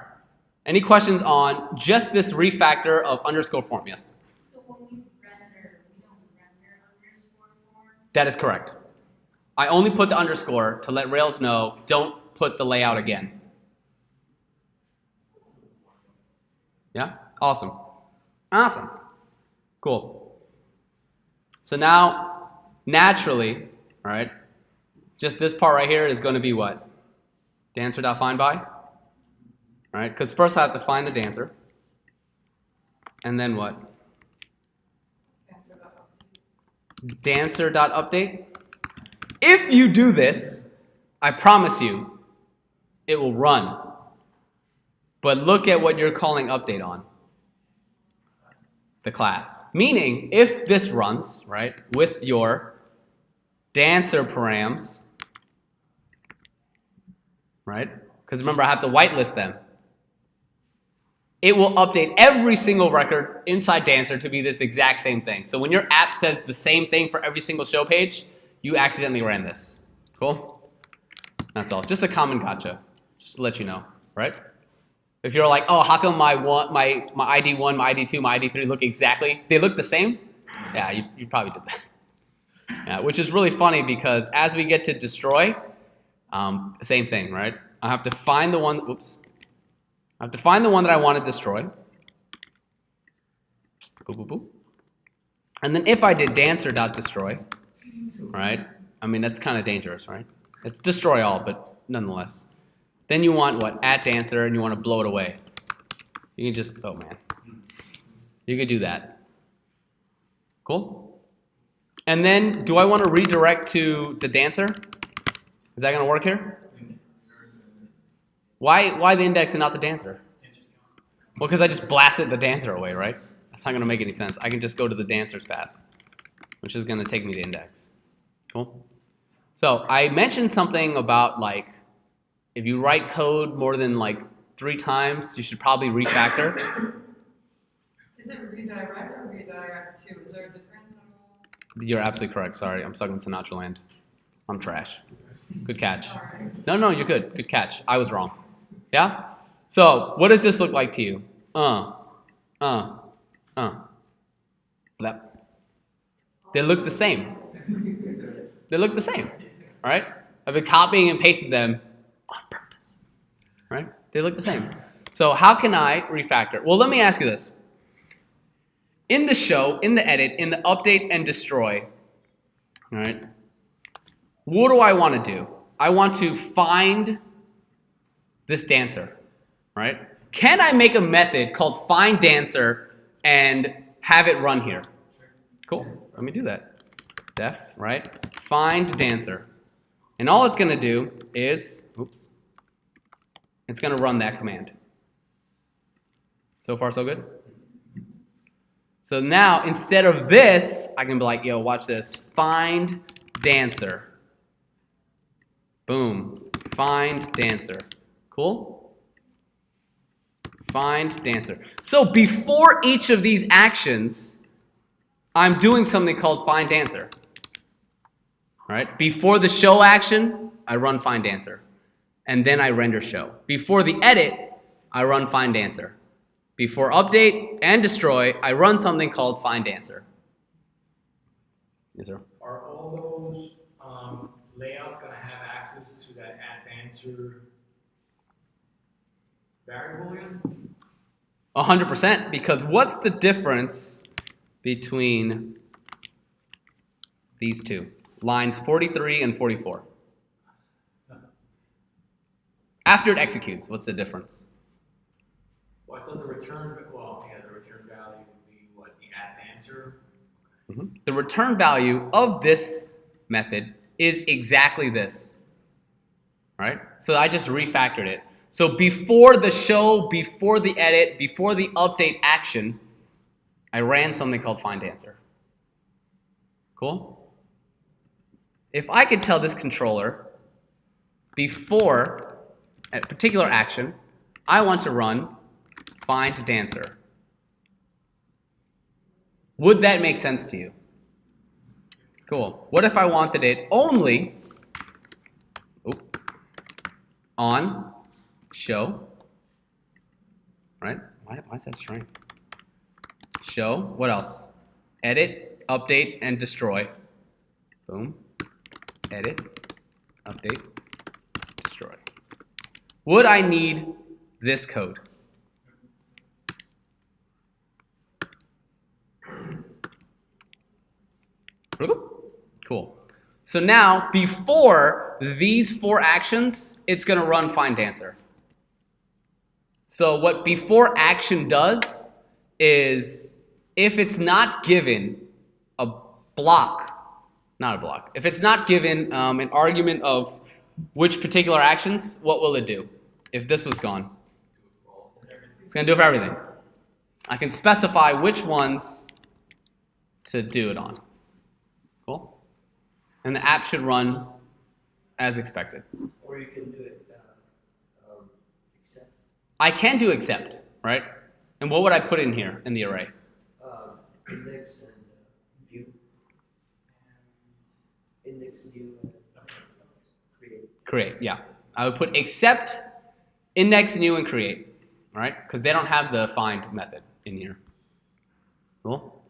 Any questions on just this refactor of underscore form? Yes? So when we render, we don't render underscore form? That is correct. I only put the underscore to let Rails know, don't put the layout again. Yeah? Awesome. Awesome. Cool. So now, naturally, all right, just this part right here is going to be what? Dancer.findBy. All right, because first I have to find the dancer. And then what? Dancer.update. If you do this, I promise you, it will run. But look at what you're calling update on. The class. Meaning, if this runs, right, with your dancer params, right? Because remember, I have to whitelist them. It will update every single record inside Dancer to be this exact same thing. So when your app says the same thing for every single show page, you accidentally ran this. Cool? That's all. Just a common gotcha. Just to let you know, right? If you're like, oh, how come my ID1, my ID2, my ID3 look exactly? They look the same? Yeah, you probably did that. Yeah, which is really funny because as we get to destroy, same thing, right? I have to find the one, oops. I have to find the one that I want to destroy. Boop, boop, boop. And then if I did dancer.destroy, right? I mean, that's kind of dangerous, right? It's destroy all, but nonetheless. Then you want what? @dancer, and you want to blow it away. You can just, oh man. You could do that. Cool? And then, do I want to redirect to the dancer? Is that going to work here? Why the index and not the dancer? Well, because I just blasted the dancer away, right? That's not going to make any sense. I can just go to the dancer's path, which is going to take me to index. Cool? So I mentioned something about like, if you write code more than like 3 times, you should probably refactor. Is it redirect or redirect to? Is there a difference at all? You're absolutely correct. Sorry, I'm stuck in Sinatra land. I'm trash. Good catch. Sorry. No, you're good. Good catch. I was wrong. Yeah? So, what does this look like to you? That. They look the same. They look the same. All right? I've been copying and pasting them on purpose. Right? They look the same. So, how can I refactor? Well, let me ask you this. In the show, in the edit, in the update and destroy, all right, what do I want to do? I want to find this dancer, right? Can I make a method called findDancer and have it run here? Cool, let me do that. Def, right? findDancer. And all it's going to do is, oops, it's going to run that command. So far, so good? So now, instead of this, I can be like, yo, watch this. Find dancer. Boom. Find dancer. Cool? Find dancer. So before each of these actions, I'm doing something called find dancer. All right? Before the show action, I run find dancer. And then I render show. Before the edit, I run find dancer. Before update and destroy, I run something called findDancer. Yes, sir? Are all those layouts going to have access to that @dancer variable again? 100%, because what's the difference between these two? Lines 43 and 44. After it executes, what's the difference? Well, I thought the return value would be what, the @dancer? The return value of this method is exactly this, right? So I just refactored it. So before the show, before the edit, before the update action, I ran something called findDancer. Cool? If I could tell this controller before a particular action, I want to run findDancer. Would that make sense to you? Cool. What if I wanted it only on show, right? Why is that string? Show, what else? Edit, update, and destroy. Boom. Edit, update, destroy. Would I need this code? Cool. So now, before these 4 actions, it's going to run findDancer. So what before action does is, if it's not given a block, not a block, if it's not given an argument of which particular actions, what will it do if this was gone? It's going to do it for everything. I can specify which ones to do it on. Cool? And the app should run as expected. Or you can do it except. I can do except, right? And what would I put in here in the array? Index and view. Index, view, create. Create, yeah. I would put except index, new, and create, all right? Because they don't have the find method in here. Cool?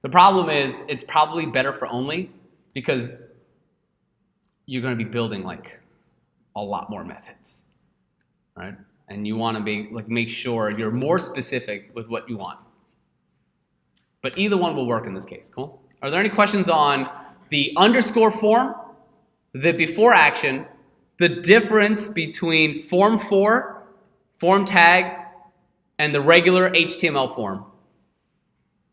The problem is it's probably better for only because you're going to be building like a lot more methods, right? And you want to be like make sure you're more specific with what you want. But either one will work in this case. Cool? Are there any questions on the underscore form, the before action, the difference between form for, form tag, and the regular HTML form?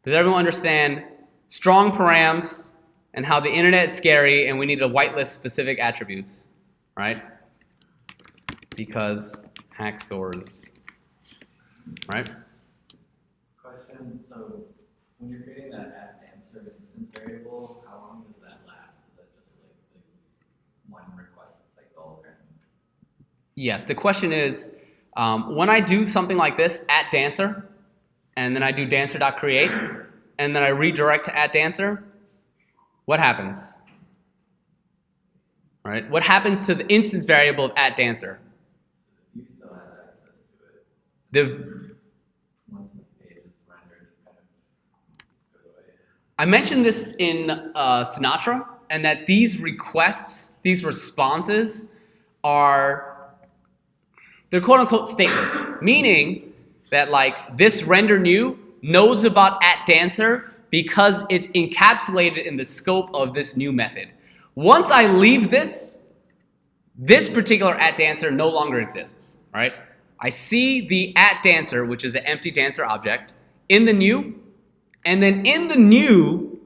Does everyone understand strong params and how the internet is scary and we need to whitelist specific attributes, right? Because hacksaws, right? Question, so when you're creating that @answer instance variable, how long does that last? Is that just like one request cycle? Or? Yes, the question is, when I do something like this, @dancer, and then I do dancer.create, and then I redirect to @dancer, what happens? Right? What happens to the instance variable of @dancer? You still have access to it. The Once the page is rendered, it kind of goes away. I mentioned this in Sinatra, and that these requests, these responses, they're quote unquote stateless, meaning that like this render new knows about @dancer because it's encapsulated in the scope of this new method. Once I leave this particular @dancer no longer exists, right? I see the @dancer, which is an empty dancer object, in the new, and then in the new,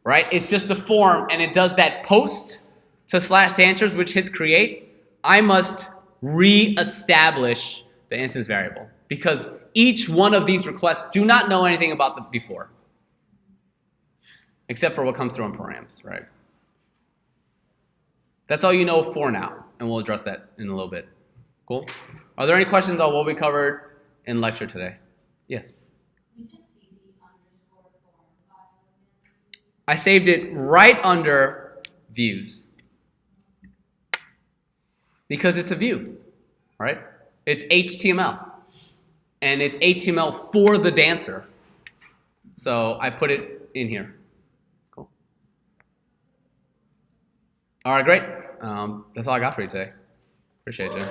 right, it's just a form and it does that post to /dancers, which hits create. I must re-establish the instance variable because each one of these requests do not know anything about the before, except for what comes through on params, right? That's all you know for now, and we'll address that in a little bit. Cool? Are there any questions on what we covered in lecture today? Yes? We just see the underscore form file again. I saved it right under views because it's a view, right? It's HTML, and it's HTML for the dancer. So I put it in here. Cool. All right, great. That's all I got for you today. Appreciate you.